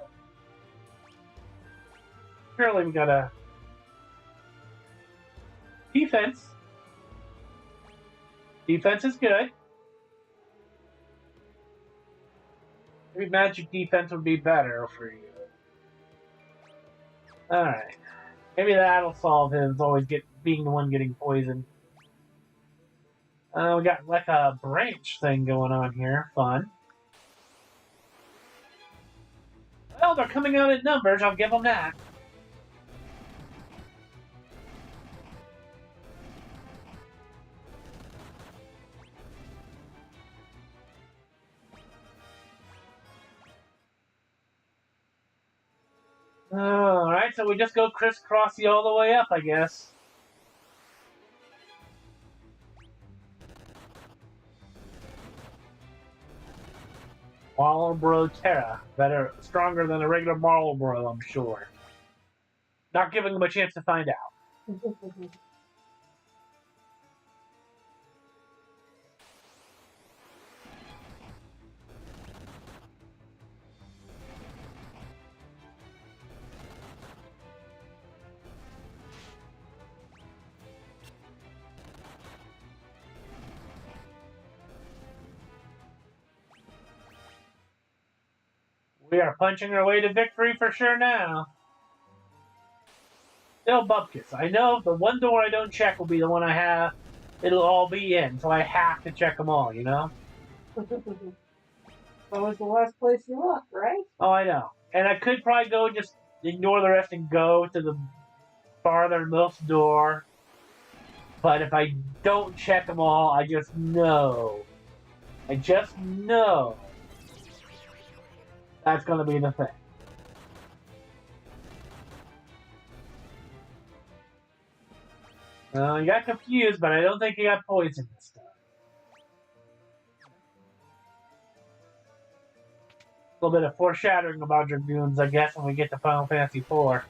Surely we got a defense. Defense is good. Maybe magic defense would be better for you. Alright. Maybe that'll solve his always being the one getting poisoned. We got like a branch thing going on here. Fun. Well, they're coming out in numbers. I'll give them that. Alright, so we just go crisscrossy all the way up, I guess. Marlboro Terra. Better, stronger than a regular Marlboro, I'm sure. Not giving them a chance to find out. We are punching our way to victory for sure now. Still bupkis. I know the one door I don't check will be the one I have. It'll all be in, so I have to check them all, you know? That was the last place you looked, right? Oh, I know. And I could probably go just ignore the rest and go to the farthermost door. But if I don't check them all, I just know. I just know. That's going to be the thing. You got confused, but I don't think you got poisoned this time. A little bit of foreshadowing about Dragoons, I guess, when we get to Final Fantasy IV.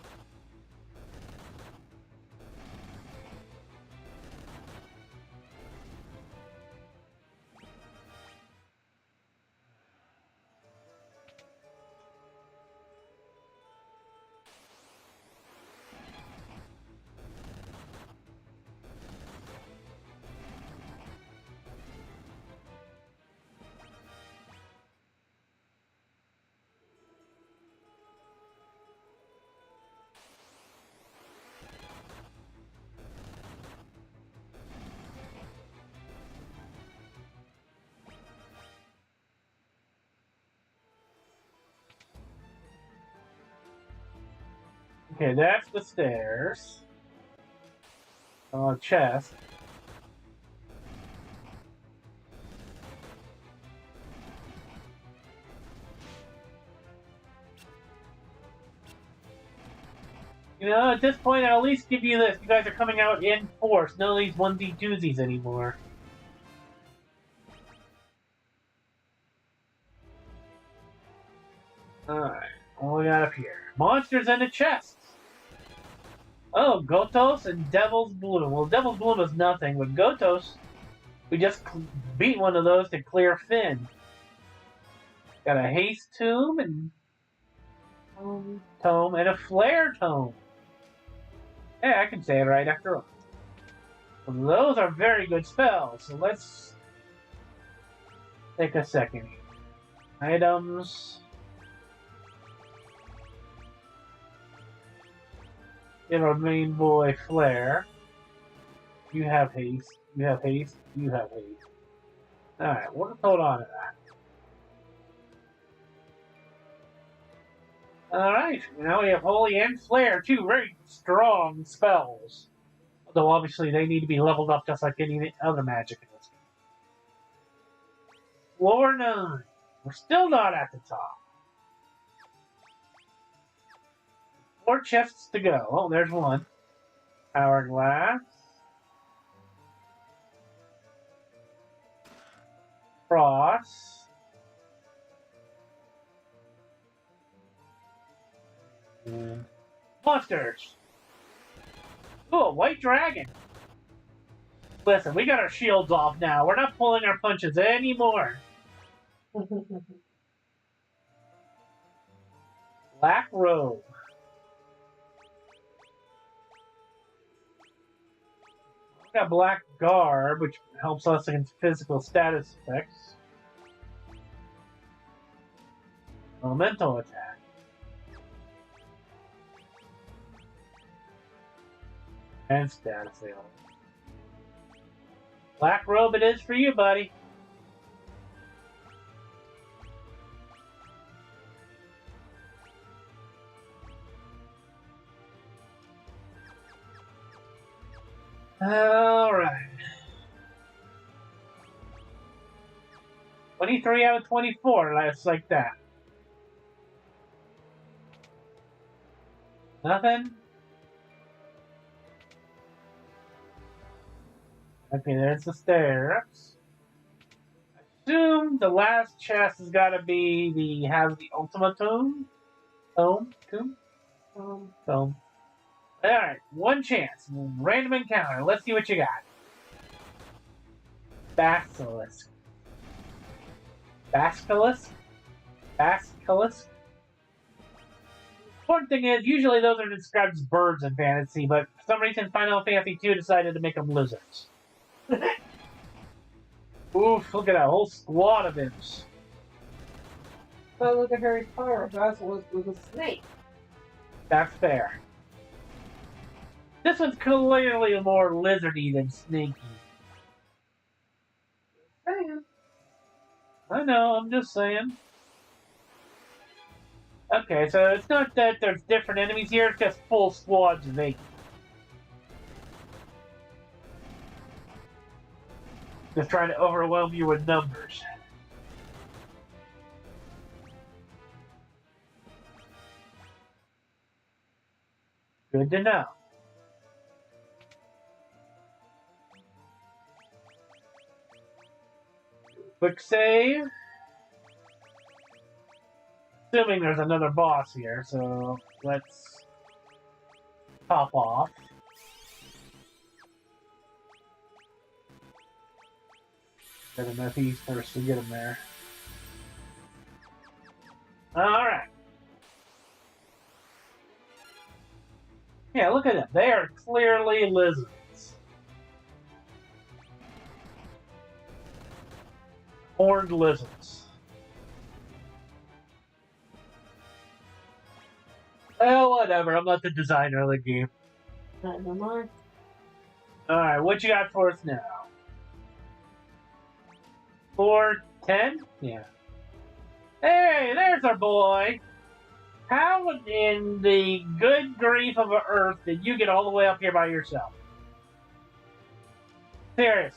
Okay, that's the stairs. Chest. You know, at this point, I'll at least give you this. You guys are coming out in force. None of these onesie-twosies anymore. Alright, what we got up here? Monsters in the chests! Oh, Gotos and Devil's Bloom. Well, Devil's Bloom is nothing, but Gotos, we just beat one of those to clear Finn. Got a Haste Tomb and Tome and a Flare Tome. Hey, I can say it right after all. Well, those are very good spells, so let's take a second. Items. Give our main boy Flare. You have haste. You have haste. You have haste. Alright, we'll just hold on to that. Alright, now we have Holy and Flare, two very strong spells. Although obviously they need to be leveled up just like any other magic in this game. Floor 9. We're still not at the top. 4 chests to go. Oh, there's one. Hourglass. Cross. And monsters. Ooh, a white dragon. Listen, we got our shields off now. We're not pulling our punches anymore. Black robe. We got black garb, which helps us against physical status effects. Elemental attack. And status ailment. Black robe it is for you, buddy. Alright. 23 out of 24, last like that. Nothing? Okay, there's the stairs. Assume the last chest has got to be has the ultimate tomb. Tome. Alright, one chance. Random encounter. Let's see what you got. Basilisk. Basilisk? Basilisk? Important thing is, usually those are described as birds in fantasy, but for some reason Final Fantasy II decided to make them lizards. Oof, look at that whole squad of imps. But look at Harry Potter, Basilisk was a snake. That's fair. This one's clearly more lizardy than snaky. Damn. I know, I'm just saying. Okay, so it's not that there's different enemies here, it's just full squads of 8. Just trying to overwhelm you with numbers. Good to know. Quick save. Assuming there's another boss here, so let's pop off. Get him if he's first to get him there. Alright. Yeah, look at them. They are clearly lizards. Horned lizards. Well, whatever. I'm not the designer of the game. Never mind. Alright, what you got for us now? 410? Yeah. Hey, there's our boy! How in the good grief of Earth did you get all the way up here by yourself? Serious.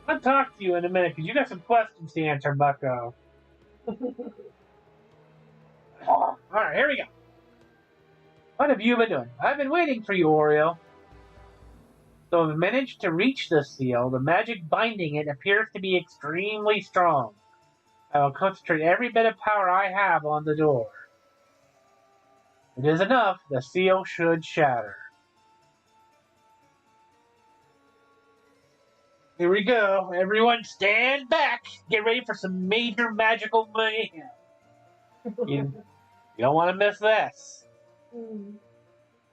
I'll talk to you in a minute, because you got some questions to answer, bucko. Alright, here we go. What have you been doing? I've been waiting for you, Oreo. So I've managed to reach the seal. The magic binding it appears to be extremely strong. I will concentrate every bit of power I have on the door. It is enough. The seal should shatter. Here we go. Everyone stand back. Get ready for some major magical mayhem. You don't want to miss this.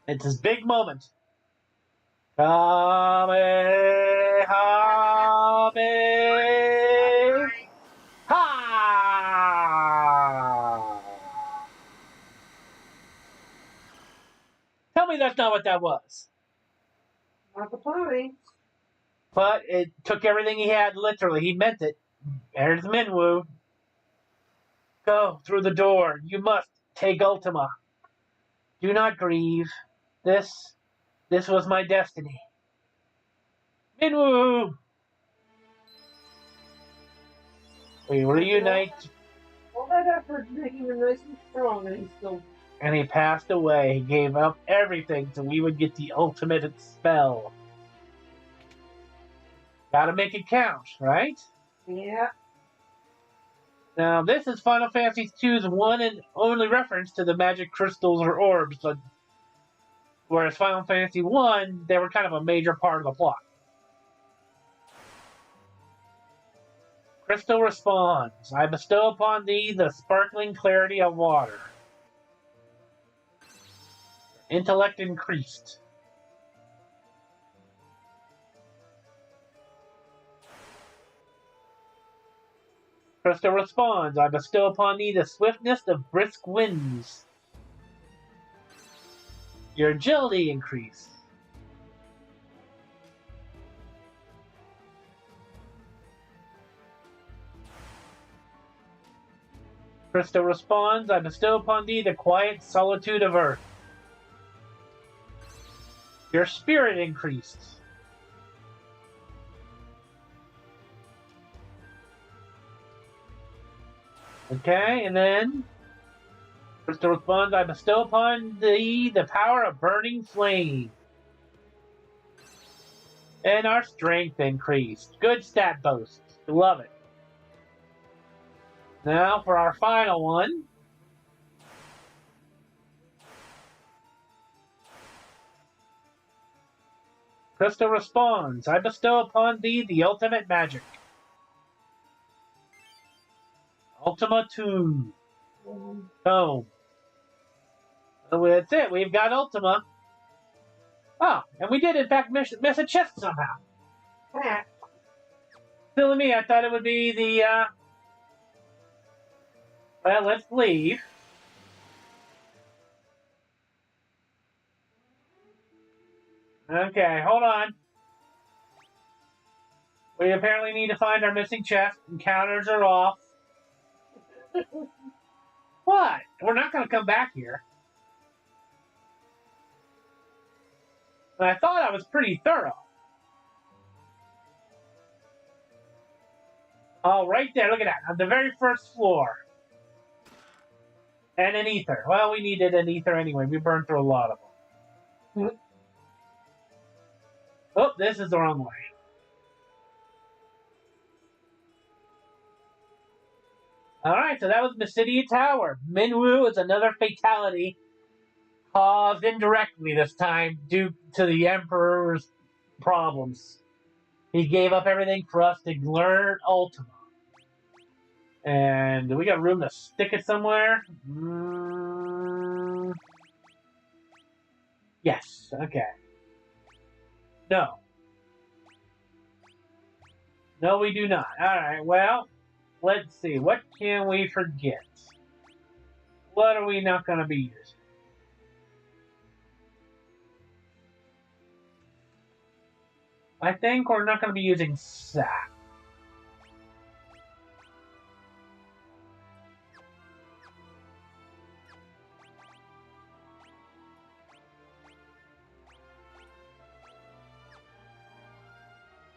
It's his big moment. Kamehameha! Ha! me that's not what that was. Not the pony. But it took everything he had, literally. He meant it. There's Minwu. Go through the door. You must take Ultima. Do not grieve. This was my destiny. Minwu! We reunite. All that effort making him nice and strong, and he's still. And he passed away. He gave up everything so we would get the ultimate spell. Gotta make it count, right? Yeah. Now, this is Final Fantasy II's one and only reference to the magic crystals or orbs, whereas Final Fantasy I, they were kind of a major part of the plot. Crystal responds, I bestow upon thee the sparkling clarity of water. Intellect increased. Crystal responds, I bestow upon thee the swiftness of brisk winds. Your agility increased. Crystal responds, I bestow upon thee the quiet solitude of earth. Your spirit increased. Okay, and then Crystal responds, I bestow upon thee the power of burning flame. And our strength increased. Good stat boost. Love it. Now for our final one. Crystal responds, I bestow upon thee the ultimate magic. Ultima 2. Tome. So that's it. We've got Ultima. Oh, and we did in fact miss a chest somehow. Yeah. Silly me, I thought it would be the, Well, let's leave. Okay, hold on. We apparently need to find our missing chest. Encounters are off. What? We're not going to come back here. And I thought I was pretty thorough. Oh, right there. Look at that. On the very first floor. And an ether. Well, we needed an ether anyway. We burned through a lot of them. Oh, this is the wrong way. Alright, so that was Mysidia Tower. Minwu is another fatality caused indirectly this time due to the Emperor's problems. He gave up everything for us to learn Ultima. And do we got room to stick it somewhere? Yes, okay. No. No, we do not. Alright, well, let's see. What can we forget? What are we not going to be using? I think we're not going to be using sap.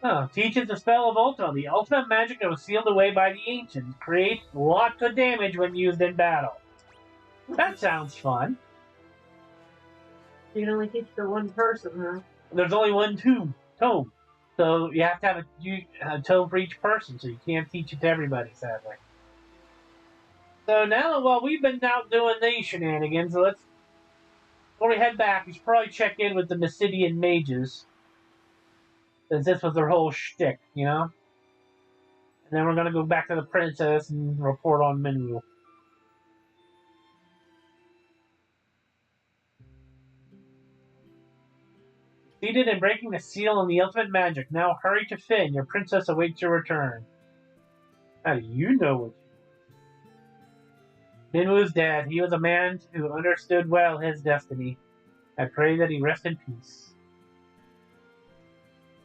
Oh, teaches the spell of Ultima, the ultimate magic that was sealed away by the ancients. Creates lots of damage when used in battle. That sounds fun. You can only teach to one person, huh? There's only one tome. So you have to have a tome for each person, so you can't teach it to everybody, sadly. So now, while we've been out doing these shenanigans, let's, before we head back, we should probably check in with the Mysidian mages. Since this was their whole shtick, you know? And then we're going to go back to the princess and report on Minwu. Succeeded in breaking the seal on the ultimate magic. Now hurry to Finn. Your princess awaits your return. How do you know what you... Minwu's dead. He was a man who understood well his destiny. I pray that he rest in peace.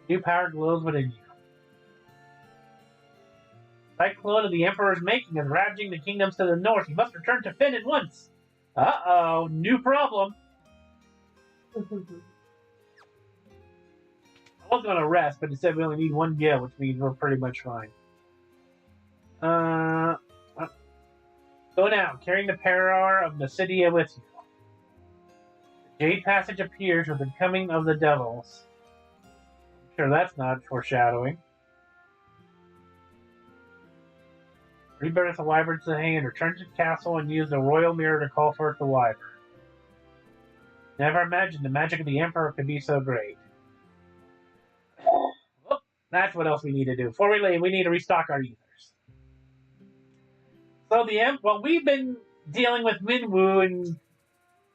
New power glows within you. Cyclone of the Emperor's making is ravaging the kingdoms to the north. You must return to Finn at once. Uh-oh, new problem. I was going to rest, but it said we only need 1 gil, which means we're pretty much fine. Go now, carrying the power of Nasidia with you. The Jade Passage appears with the coming of the devils. I'm sure that's not foreshadowing. Rebirth the wyvern to the hand, return to the castle, and use the royal mirror to call forth the wyvern. Never imagined the magic of the Emperor could be so great. Oh, that's what else we need to do. Before we leave, we need to restock our ethers. So well, we've been dealing with Minwu and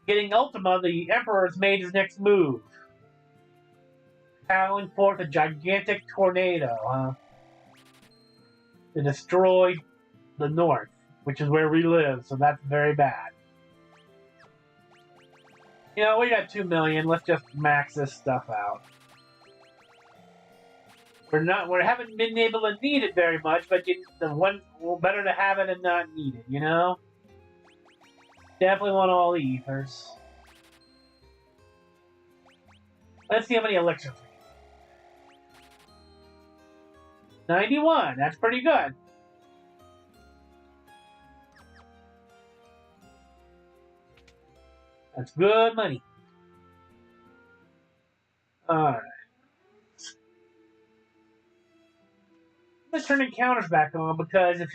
getting Ultima. The Emperor's made his next move. Calling forth a gigantic tornado, to destroy the north, which is where we live, so that's very bad. You know, we got 2 million. Let's just max this stuff out. We haven't been able to need it very much, but better to have it and not need it, you know? Definitely want all the ethers. Let's see how many elixirs we need. 91, that's pretty good. That's good money. Alright. Let's turn encounters back on, because if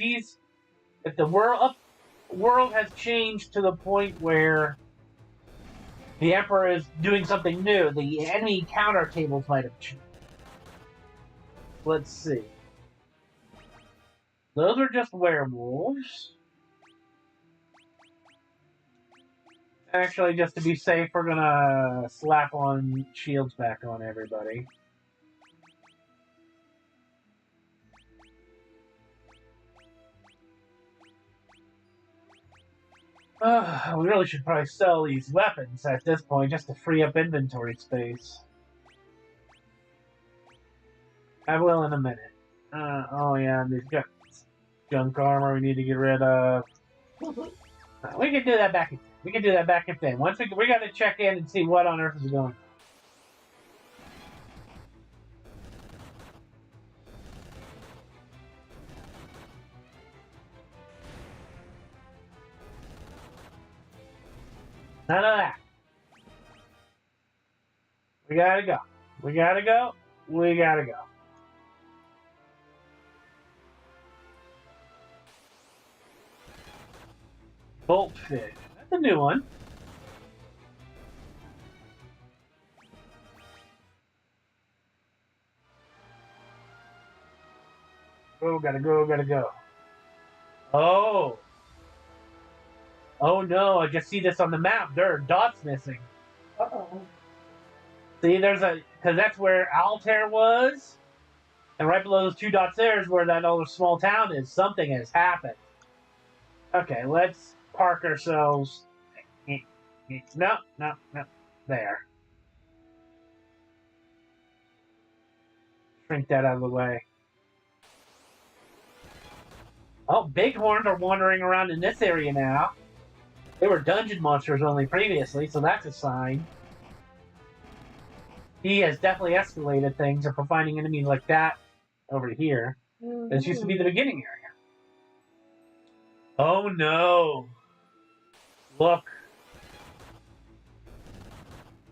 the world has changed to the point where the Emperor is doing something new, the enemy encounter tables might have changed. Let's see. Those are just werewolves. Actually, just to be safe, we're gonna slap on shields back on everybody. We really should probably sell these weapons at this point just to free up inventory space. I will in a minute. Oh yeah, these got junk armor we need to get rid of. We can do that back. We can do that back in thing. Once we got to check in and see what on earth is going on. None of that. We gotta go. We gotta go. We gotta go. Boltfish. That's a new one. Oh, gotta go, gotta go. Oh. Oh no, I just see this on the map. There are dots missing. Uh-oh. See, because that's where Altair was. And right below those 2 dots there is where that other small town is. Something has happened. Okay, let's park ourselves. No. There. Shrink that out of the way. Oh, bighorns are wandering around in this area now. They were dungeon monsters only previously, so that's a sign. He has definitely escalated things if we're finding enemies like that over here. Mm-hmm. This used to be the beginning area. Oh no! Look.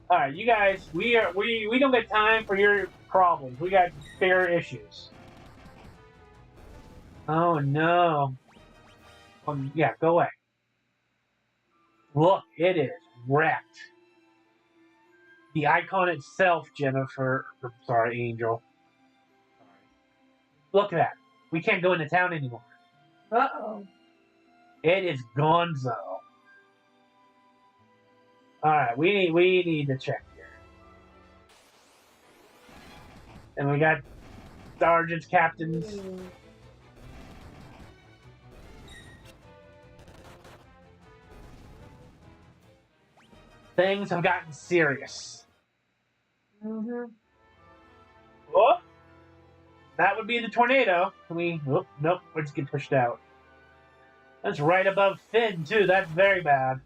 Alright, you guys, we don't get time for your problems. We got fair issues. Oh no. Yeah, go away. Look, it is wrecked. The icon itself, Jennifer. Sorry, Angel. Sorry. Look at that. We can't go into town anymore. Uh-oh. It is gonzo. Alright, we need to check here. And we got sergeants, captains. Things have gotten serious. Mm-hmm. Oh, that would be the tornado. Can we? Oh, nope. We're just getting pushed out. That's right above Finn too. That's very bad.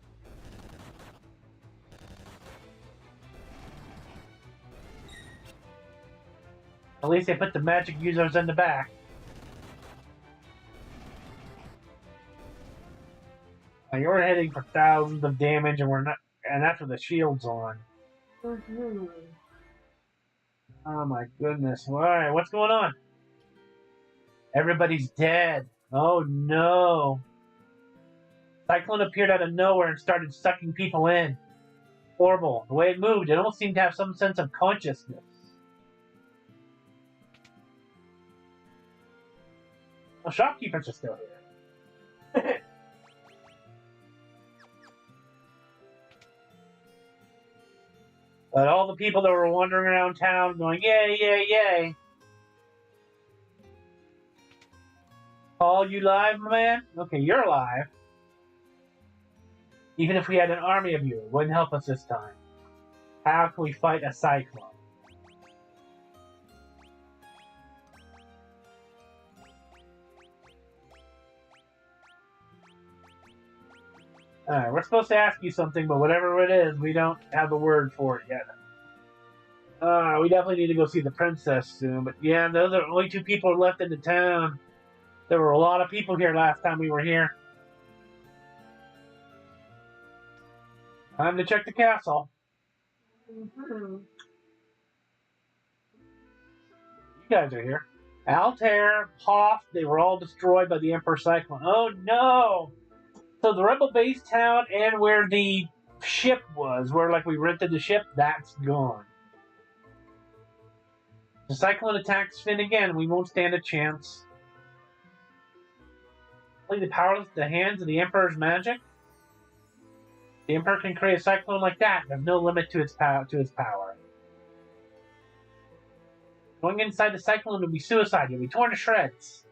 At least they put the magic users in the back. You're hitting for thousands of damage, and we're not, and that's with the shields on. Mm-hmm. Oh my goodness! All right, what's going on? Everybody's dead. Oh no! Cyclone appeared out of nowhere and started sucking people in. Horrible. The way it moved, it almost seemed to have some sense of consciousness. Well, shopkeepers are still here. But all the people that were wandering around town going, yay, yay, yay. Paul, you live, my man? Okay, you're alive. Even if we had an army of you, it wouldn't help us this time. How can we fight a cyclone? Alright, we're supposed to ask you something, but whatever it is, we don't have a word for it yet. We definitely need to go see the princess soon, but yeah, those are only 2 people left in the town. There were a lot of people here last time we were here. Time to check the castle. Mm-hmm. You guys are here. Altair, Hoth, they were all destroyed by the Emperor Cyclone. Oh no! So the rebel base town and where the ship was, where like we rented the ship, that's gone. The Cyclone attacks Finn again. We won't stand a chance. Only the powerless at the hands of the Emperor's magic. The Emperor can create a cyclone like that. There's no limit to its power. Going inside the cyclone would be suicide. You'll be torn to shreds.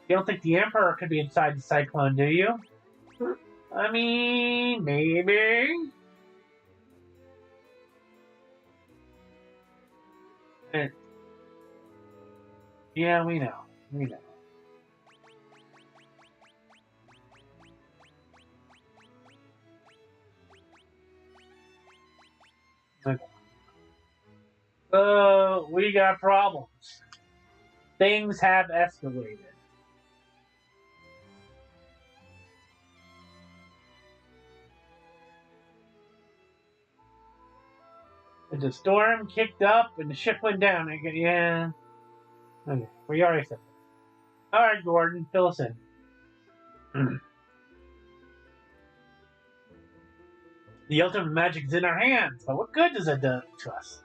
You don't think the Emperor could be inside the cyclone, do you? I mean, maybe. Yeah, we know. We know. Okay. So, we got problems. Things have escalated. The storm kicked up and the ship went down. Yeah. Okay, we already said that. Alright, Gordon, fill us in. The ultimate magic is in our hands, but what good does it do to us?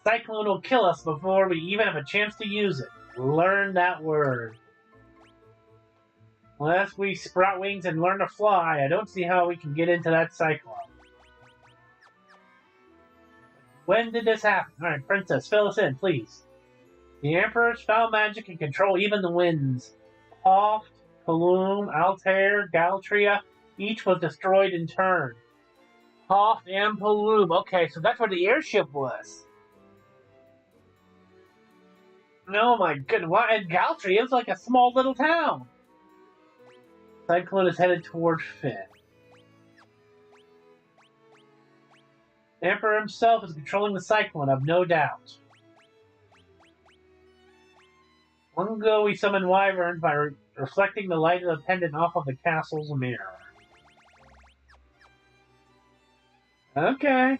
The cyclone will kill us before we even have a chance to use it. Learn that word. Unless we sprout wings and learn to fly, I don't see how we can get into that cyclone. When did this happen? Alright, Princess, fill us in, please. The Emperor's foul magic can control even the winds. Hoft, Paloom, Altair, Galtria, each was destroyed in turn. Hoft and Paloom. Okay, so that's where the airship was. Oh my goodness. Why? And Galtria is like a small little town. Cyclone is headed toward Finn. The Emperor himself is controlling the cyclone, I've no doubt. Long ago, we summoned wyverns by reflecting the light of the pendant off of the castle's mirror. Okay.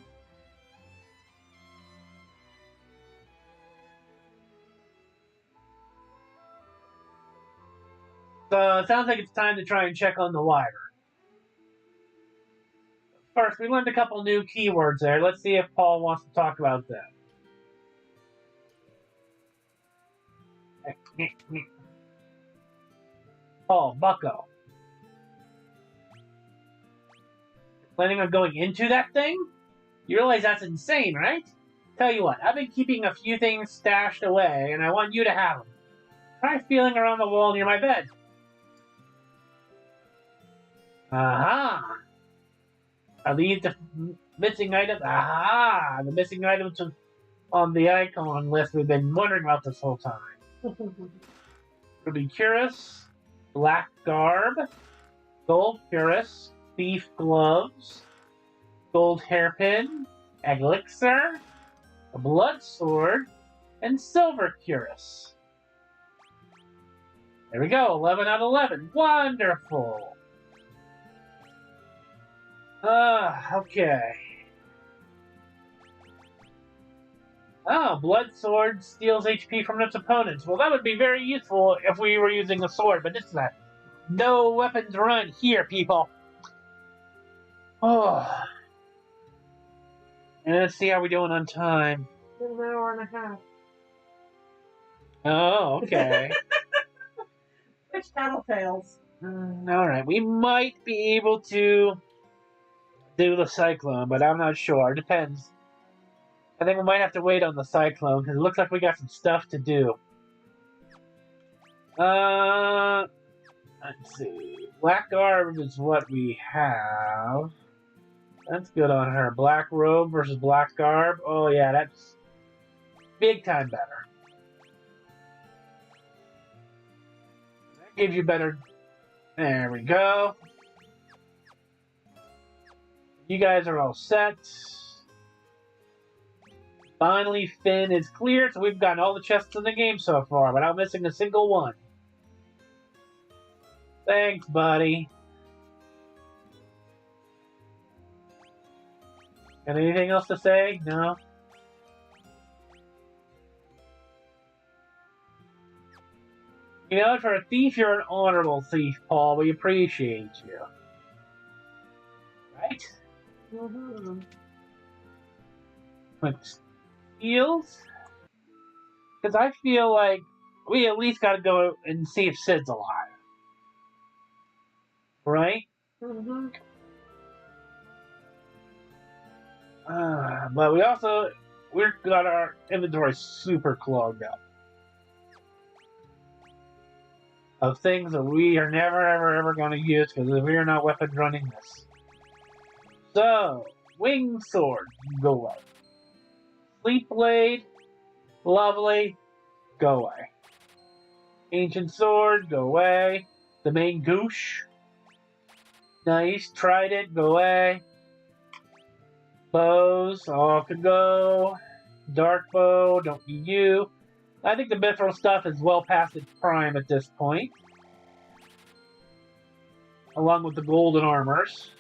So, it sounds like it's time to try and check on the wyvern. First, we learned a couple new keywords there. Let's see if Paul wants to talk about them. Paul, bucko. Planning on going into that thing? You realize that's insane, right? Tell you what, I've been keeping a few things stashed away, and I want you to have them. Try feeling around the wall near my bed. Aha! Are these the missing items? Aha! The missing items on the icon list we've been wondering about this whole time. Ruby Cuirass, Black Garb, Gold Cuirass, Thief Gloves, Gold Hairpin, Elixir, a Blood Sword, and Silver Cuirass. There we go, 11 out of 11. Wonderful! Okay. Oh, Blood Sword steals HP from its opponents. Well, that would be very useful if we were using a sword, but this is a no weapons run here, people. Oh. And let's see how we're doing on time. An hour and a half. Oh, okay. Which tattletales? Alright, we might be able to do the Cyclone, but I'm not sure. Depends. I think we might have to wait on the Cyclone, because it looks like we got some stuff to do. Let's see. Black Garb is what we have. That's good on her. Black Robe versus Black Garb. Oh, yeah, that's big time better. That gives you better... There we go. You guys are all set. Finally, Finn is clear, so we've gotten all the chests in the game so far, without missing a single one. Thanks, buddy. Got anything else to say? No? You know, for a thief, you're an honorable thief, Paul. We appreciate you. Right? Mm-hmm. Quick steals? Because I feel like we at least gotta go and see if Sid's alive. Right? Mm-hmm. But we've got our inventory super clogged up. Of things that we are never, ever going to use because we are not weapon running this. So, Wing Sword, go away. Sleep Blade, lovely, go away. Ancient Sword, go away. The main Goosh, nice. Trident, go away. Bows, all could go. Dark Bow, don't need you. I think the mithril stuff is well past its prime at this point. Along with the golden armors.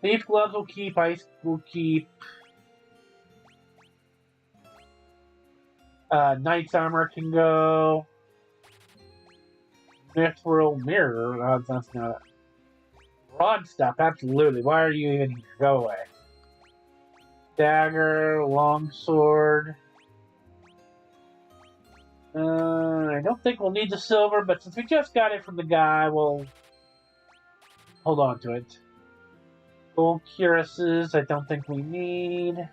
Thief Gloves will keep, Ice will keep. Knight's Armor can go. Mithril Mirror, that's not... Rod stuff, absolutely. Why are you even here? Go away. Dagger, longsword. I don't think we'll need the silver, but since we just got it from the guy, we'll hold on to it. Gold cuirasses, I don't think we need.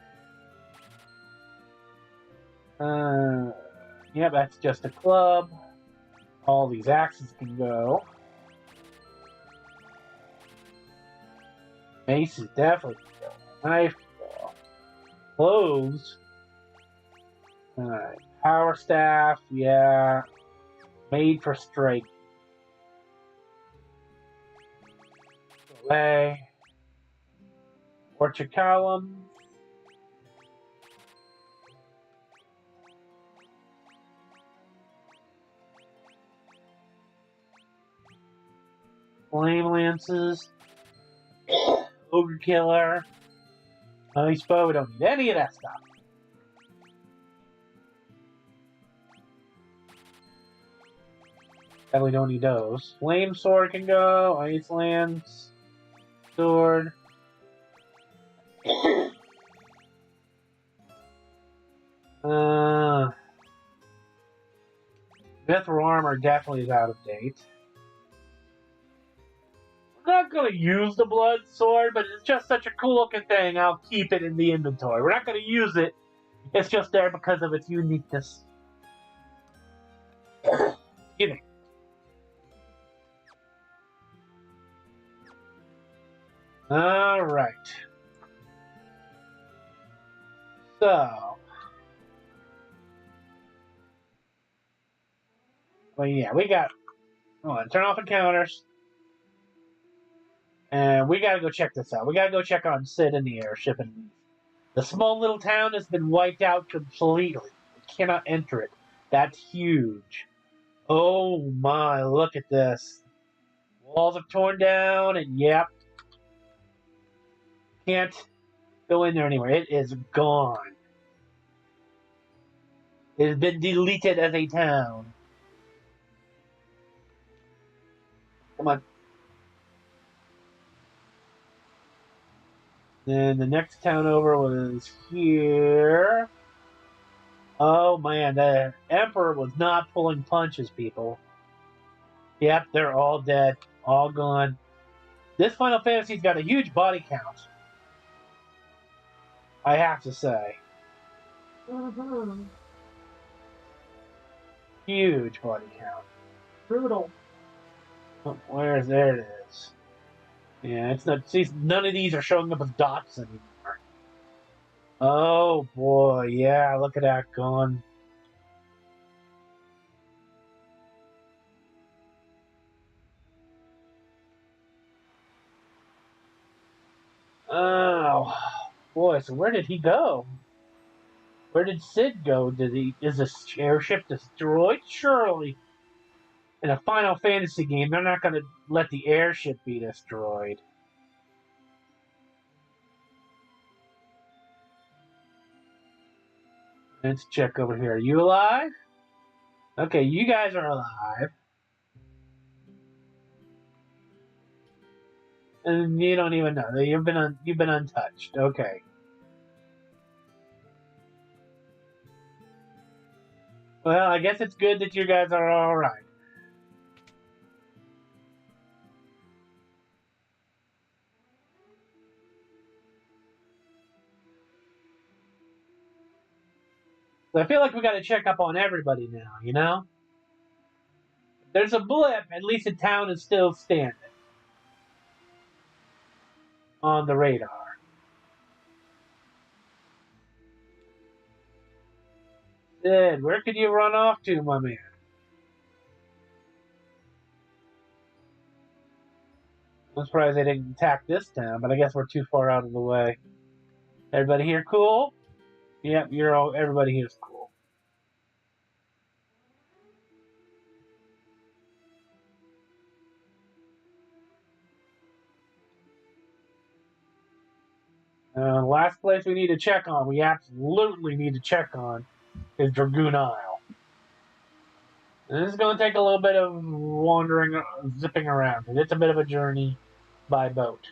Yeah, that's just a club. All these axes can go. Mace is definitely can go. Knife can go. Clothes. Alright. Power staff, yeah. Made for strike. Away. Orchard column. Flame lances. Ogre killer. Nice bow. We don't need any of that stuff. Definitely don't need those. Flame sword can go. Ice lance. Sword. Mithril armor definitely is out of date. We're not going to use the blood sword, but it's just such a cool looking thing. I'll keep it in the inventory. We're not going to use it. It's just there because of its uniqueness. Excuse me. All right. So, well, yeah, we got. Hold on, turn off encounters. And we gotta go check this out. We gotta go check on Sid and the airship and leave. The small little town has been wiped out completely. We cannot enter it. That's huge. Oh my, look at this. Walls are torn down, and yep. Can't go in there anywhere. It is gone. It has been deleted as a town. Come on. Then the next town over was here. Oh man, the Emperor was not pulling punches, people. Yep, they're all dead. All gone. This Final Fantasy's got a huge body count. I have to say. Mm-hmm. Huge body count. Brutal. Oh, there it is. Yeah, it's not. See, none of these are showing up as dots anymore. Oh boy, yeah, look at that gone. Oh boy, so where did he go? Where did Sid go? Is this airship destroyed? Surely. In a Final Fantasy game, they're not gonna let the airship be destroyed. Let's check over here. Are you alive? Okay, you guys are alive. And you don't even know. You've been untouched. Okay. Well, I guess it's good that you guys are all right. I feel like we got to check up on everybody now. You know, there's a blip. At least the town is still standing on the radar. Sid, where could you run off to, my man? I'm surprised they didn't attack this town, but I guess we're too far out of the way. Everybody here cool? Yep, you're all. Everybody here's cool. Last place we need to check on, we absolutely need to check on, is Dragoon Isle. And this is going to take a little bit of wandering, zipping around, and it's a bit of a journey by boat.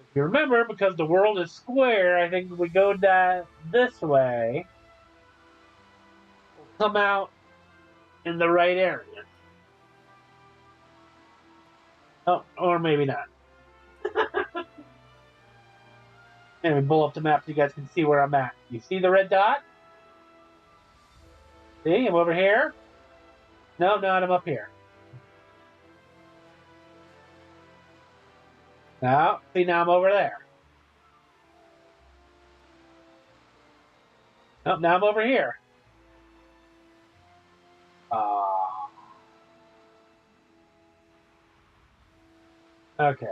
If you remember, because the world is square, I think if we go this way, we'll come out in the right area. Oh, or maybe not. Let me pull up the map so you guys can see where I'm at. You see the red dot? See, I'm over here. No, I'm up here. Now, see, now I'm over there. Oh, now I'm over here. Okay.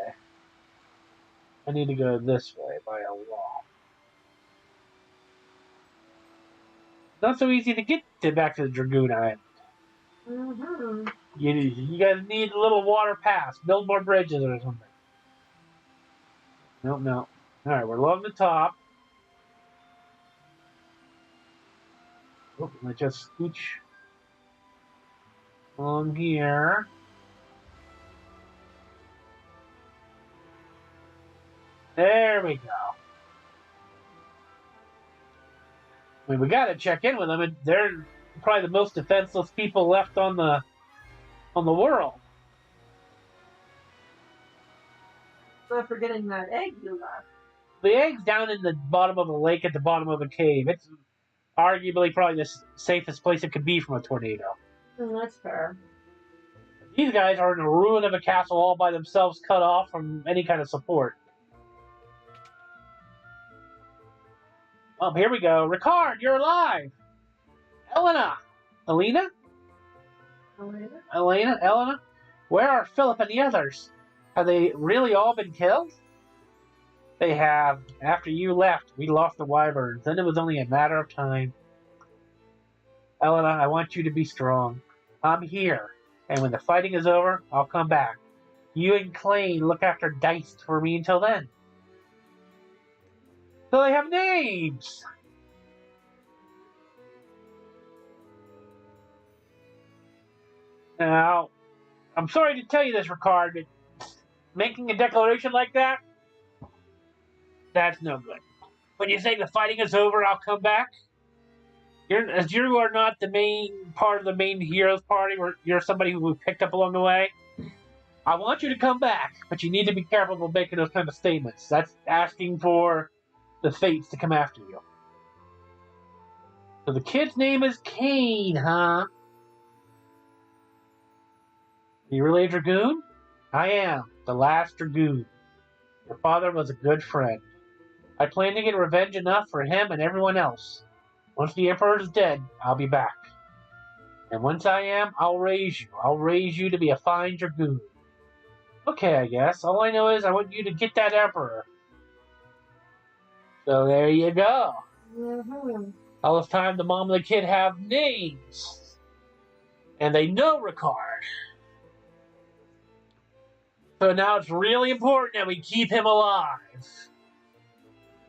I need to go this way by a wall. Not so easy to get back to the Dragoon Island. Mm-hmm. You guys need a little water pass. Build more bridges or something. Nope, no. Alright, we're along the top. Oh, let's just scooch along here. There we go. I mean, we gotta check in with them. They're probably the most defenseless people left on the world. Not forgetting that egg you left. The egg's down in the bottom of a lake at the bottom of a cave. It's arguably probably the safest place it could be from a tornado. That's fair. These guys are in a ruin of a castle all by themselves, cut off from any kind of support. Oh, here we go. Ricard, you're alive! Elena! Elena? Elena? Where are Philip and the others? Have they really all been killed? They have. After you left, we lost the wyverns. Then it was only a matter of time. Elena, I want you to be strong. I'm here. And when the fighting is over, I'll come back. You and Clay look after Dice for me until then. So they have names! Now, I'm sorry to tell you this, Ricard, but making a declaration like that, that's no good. When you say the fighting is over, I'll come back, as you are not the main part of the main heroes party, or you're somebody who we picked up along the way, I want you to come back, but you need to be careful about making those kind of statements. That's asking for the fates to come after you. So the kid's name is Kane, huh? Are you really a Dragoon? I am, the Last Dragoon. Your father was a good friend. I plan to get revenge enough for him and everyone else. Once the Emperor is dead, I'll be back. And once I am, I'll raise you. I'll raise you to be a fine Dragoon. Okay, I guess. All I know is I want you to get that Emperor. So there you go. All this time, the mom and the kid have names. And they know Ricard. So now it's really important that we keep him alive.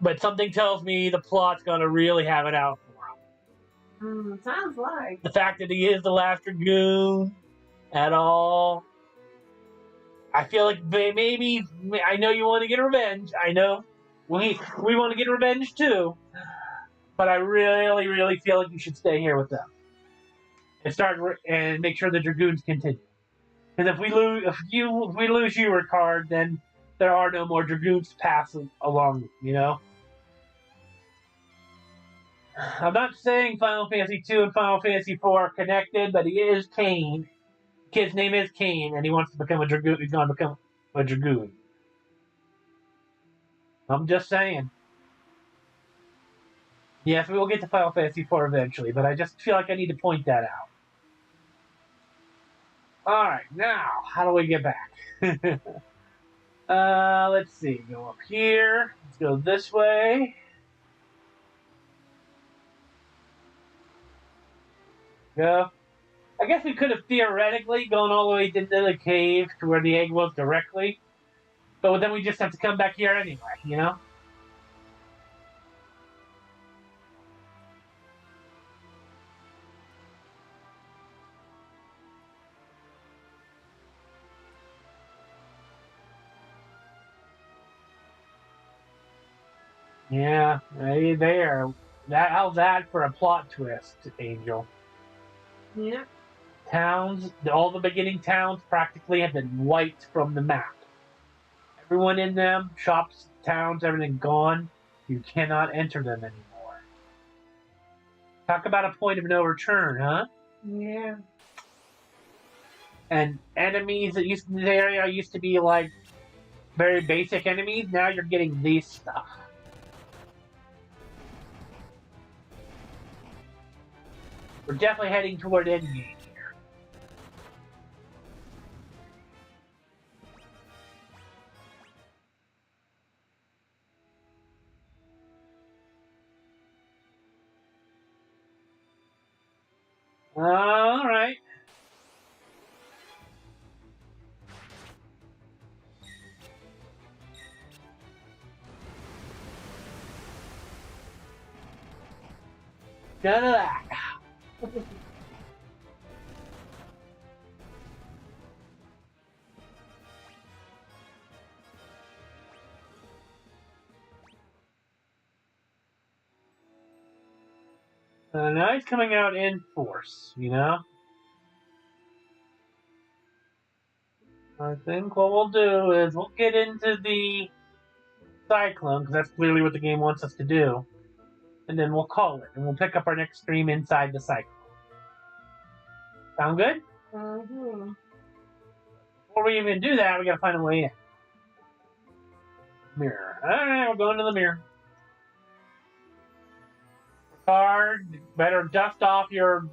But something tells me the plot's going to really have it out for him. Sounds like. The fact that he is the Last Dragoon at all. I feel like maybe, I know you want to get revenge. I know we want to get revenge too. But I really, really feel like you should stay here with them. And start and make sure the Dragoons continue. Because if we lose you, Ricard, then there are no more Dragoons to pass along, you know? I'm not saying Final Fantasy 2 and Final Fantasy 4 are connected, but he is Kane. Kid's name is Kane, and he wants to become a Dragoon. He's going to become a Dragoon. I'm just saying. Yes, we will get to Final Fantasy 4 eventually, but I just feel like I need to point that out. Alright, now, how do we get back? Let's see. Go up here. Let's go this way. Go. I guess we could have theoretically gone all the way into the cave to where the egg was directly. But then we just have to come back here anyway, you know? Yeah, there. How's that for a plot twist, Angel? Yeah. Towns, all the beginning towns practically have been wiped from the map. Everyone in them, shops, towns, everything gone. You cannot enter them anymore. Talk about a point of no return, huh? Yeah. And enemies that used in this area used to be like very basic enemies. Now you're getting these stuff. We're definitely heading toward endgame here. All right. None of that. Now he's coming out in force, you know? I think what we'll do is we'll get into the Cyclone, because that's clearly what the game wants us to do. And then we'll call it, and we'll pick up our next stream inside the Cyclone. Sound good? Mm-hmm. Before we even do that, we gotta find a way in. Mirror. Alright, we're going to the mirror. Card, better dust off your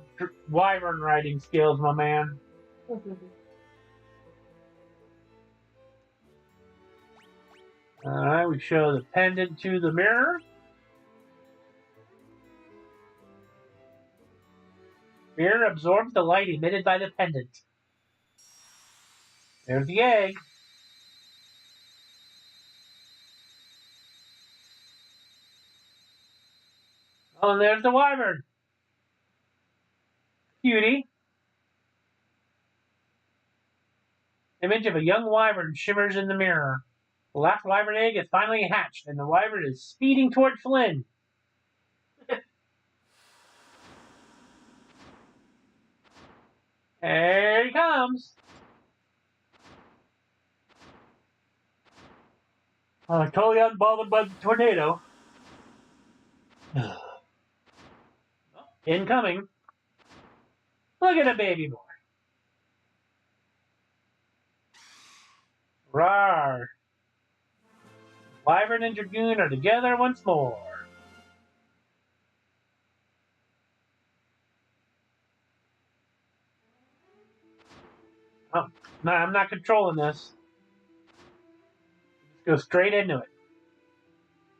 wyvern riding skills, my man. Alright, we show the pendant to the mirror. Mirror absorbs the light emitted by the pendant. There's the egg. Oh, and there's the wyvern. Cutie. Image of a young wyvern shimmers in the mirror. The last wyvern egg is finally hatched, and the wyvern is speeding toward Flynn. Here he comes. Totally unbothered by the tornado. Incoming. Look at the baby boy. Rawr. Wyvern and Dragoon are together once more. Oh, no, I'm not controlling this. Just go straight into it.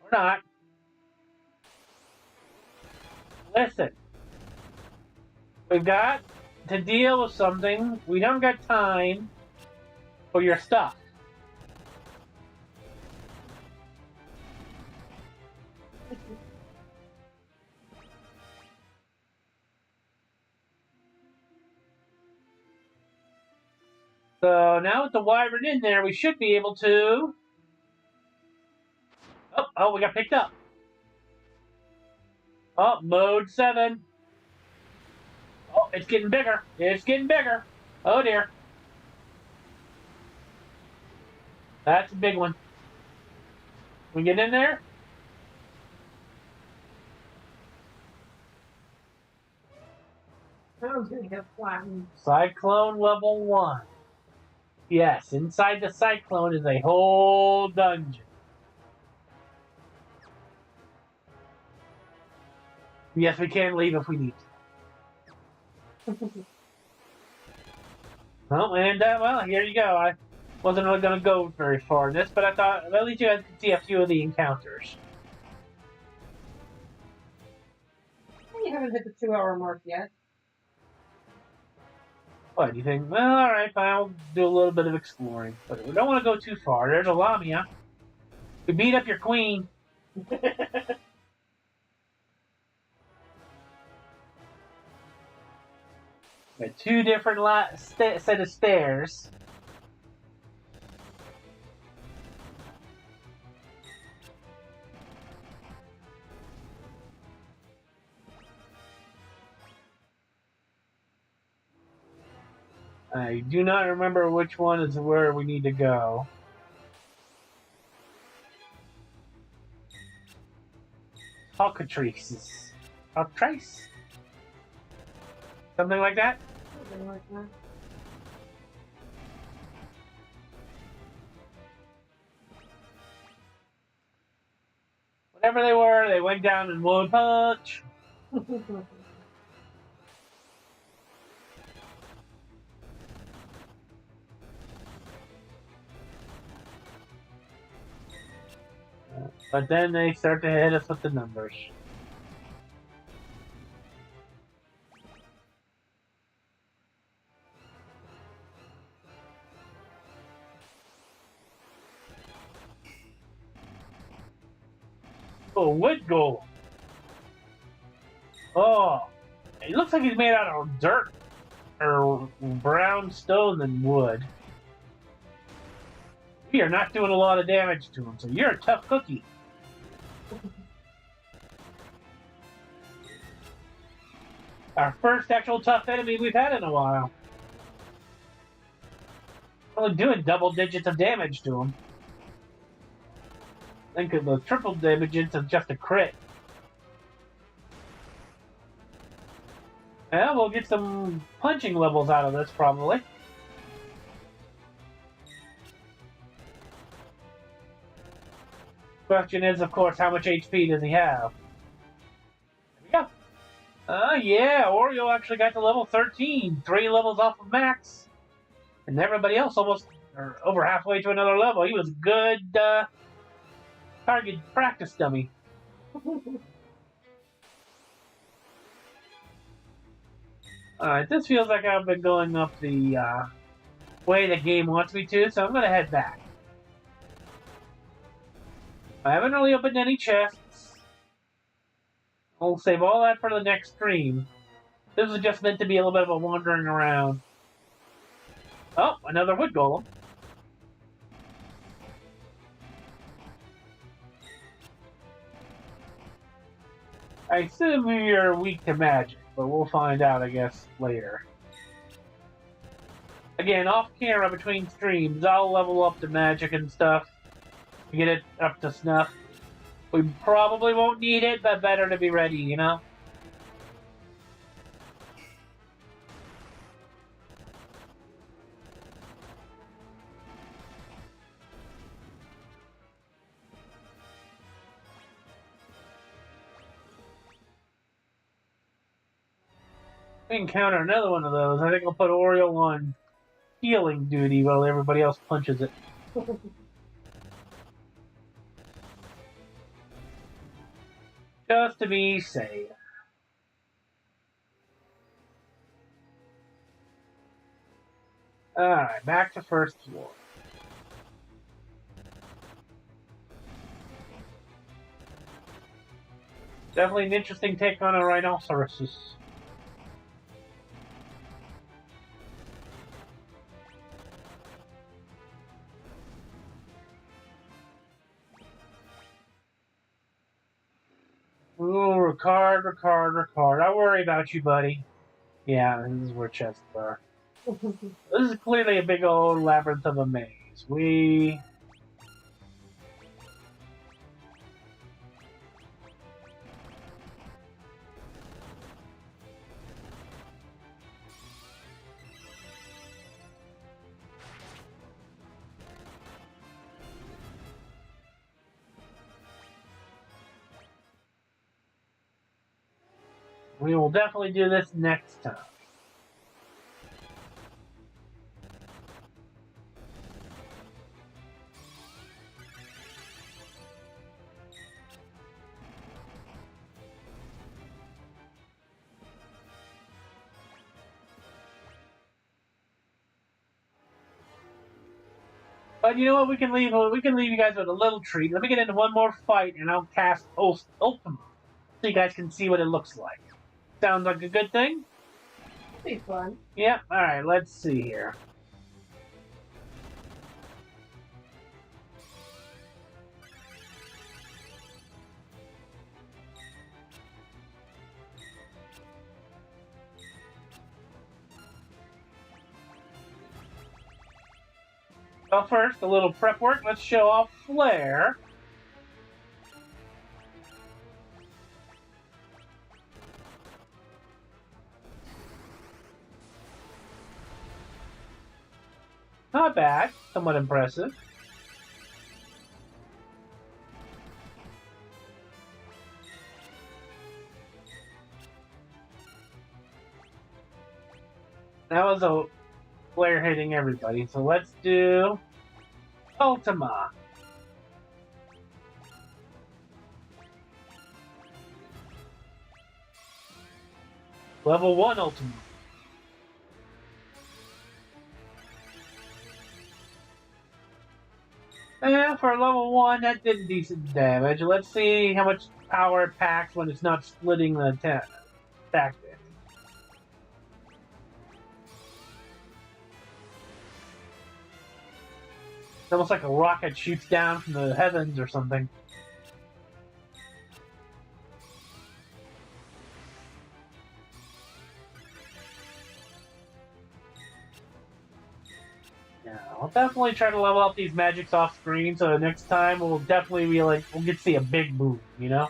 Or not. Listen. We've got to deal with something. We don't got time for your stuff. So now with the wyvern in there, we should be able to... Oh, we got picked up. Oh, mode 7. Oh, it's getting bigger. It's getting bigger. Oh, dear. That's a big one. We get in there? I was going to get flattened. Cyclone level 1. Yes, inside the Cyclone is a whole dungeon. Yes, we can leave if we need to. Well, and well, here you go. I wasn't really going to go very far in this, but I thought at least you guys could see a few of the encounters. You haven't hit the 2-hour mark yet. What do you think? Well, all right, fine. I'll do a little bit of exploring, but we don't want to go too far. There's a Lamia. We beat up your queen. Got 2 different set of stairs. I do not remember which one is where we need to go. Cockatrices. Cockatrice? Something like that? Something like that. Whatever they were, they went down in one punch. But then they start to hit us with the numbers. Oh, wood golem. Oh, it looks like he's made out of dirt or brown stone than wood. We are not doing a lot of damage to him, so you're a tough cookie. Our first actual tough enemy we've had in a while. Only doing double digits of damage to him. Think of the triple damage into just a crit. Yeah, we'll get some punching levels out of this, probably. Question is, of course, how much HP does he have? There we go. Yeah, Oreo actually got to level 13. 3 levels off of max. And everybody else almost over halfway to another level. He was a good target practice dummy. Alright, this feels like I've been going up the way the game wants me to, so I'm going to head back. I haven't really opened any chests. I'll save all that for the next stream. This is just meant to be a little bit of a wandering around. Oh, another wood golem. I assume you're weak to magic, but we'll find out, I guess, later. Again, off camera between streams, I'll level up the magic and stuff to get it up to snuff. We probably won't need it, but better to be ready, you know? We encounter another one of those. I think I'll put Oreo on healing duty while everybody else punches it. Just to be safe. Alright, back to first floor. Definitely an interesting take on a rhinoceros. Ooh, Ricard. I worry about you, buddy. Yeah, this is where chests are. This is clearly a big old labyrinth of a maze. We will definitely do this next time. But you know what? We can leave you guys with a little treat. Let me get into one more fight, and I'll cast Ultima, so you guys can see what it looks like. Sounds like a good thing? Be fun. Yep. All right. Let's see here. Well, first, a little prep work. Let's show off Flare. Not bad. Somewhat impressive. That was a Flare hitting everybody. So let's do Ultima. Level 1 Ultima. And for level 1, that did decent damage. Let's see how much power it packs when it's not splitting the attack damage. It's almost like a rocket shoots down from the heavens or something. Yeah, I'll definitely try to level up these magics off screen, so next time we'll definitely be like, we'll get to see a big move, you know?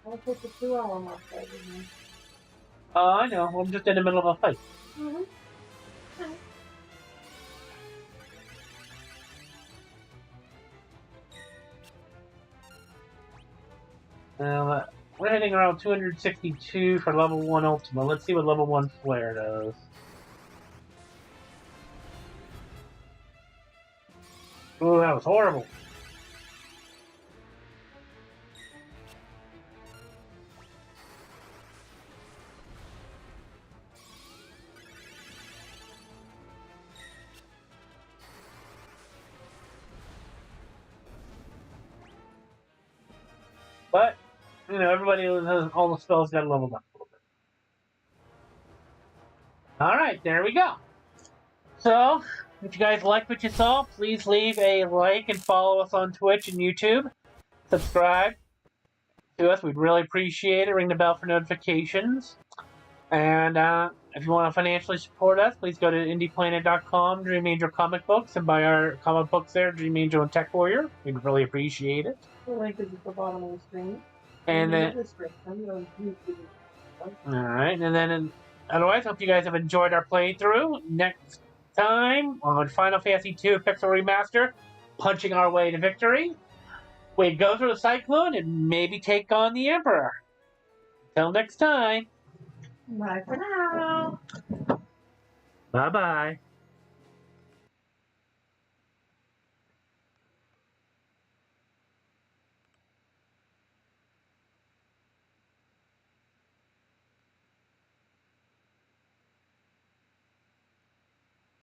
I'll take the 2-hour mark right now. I know, I'm just in the middle of a fight. Mm-hmm. We're hitting around 262 for level 1 Ultima. Let's see what level 1 Flare does. Ooh, that was horrible. But, you know, everybody has all the spells got leveled up a little bit. Alright, there we go. So, if you guys liked what you saw, please leave a like and follow us on Twitch and YouTube. Subscribe to us, we'd really appreciate it. Ring the bell for notifications. And if you want to financially support us, please go to indieplanet.com, Dream Angel Comic Books, and buy our comic books there, Dream Angel and Tech Warrior. We'd really appreciate it. The link is at the bottom of the screen. And then, All alright, and then otherwise, hope you guys have enjoyed our playthrough. Next time on Final Fantasy II Pixel Remaster, punching our way to victory, we go through the Cyclone and maybe take on the Emperor. Until next time. Bye for now. Bye-bye.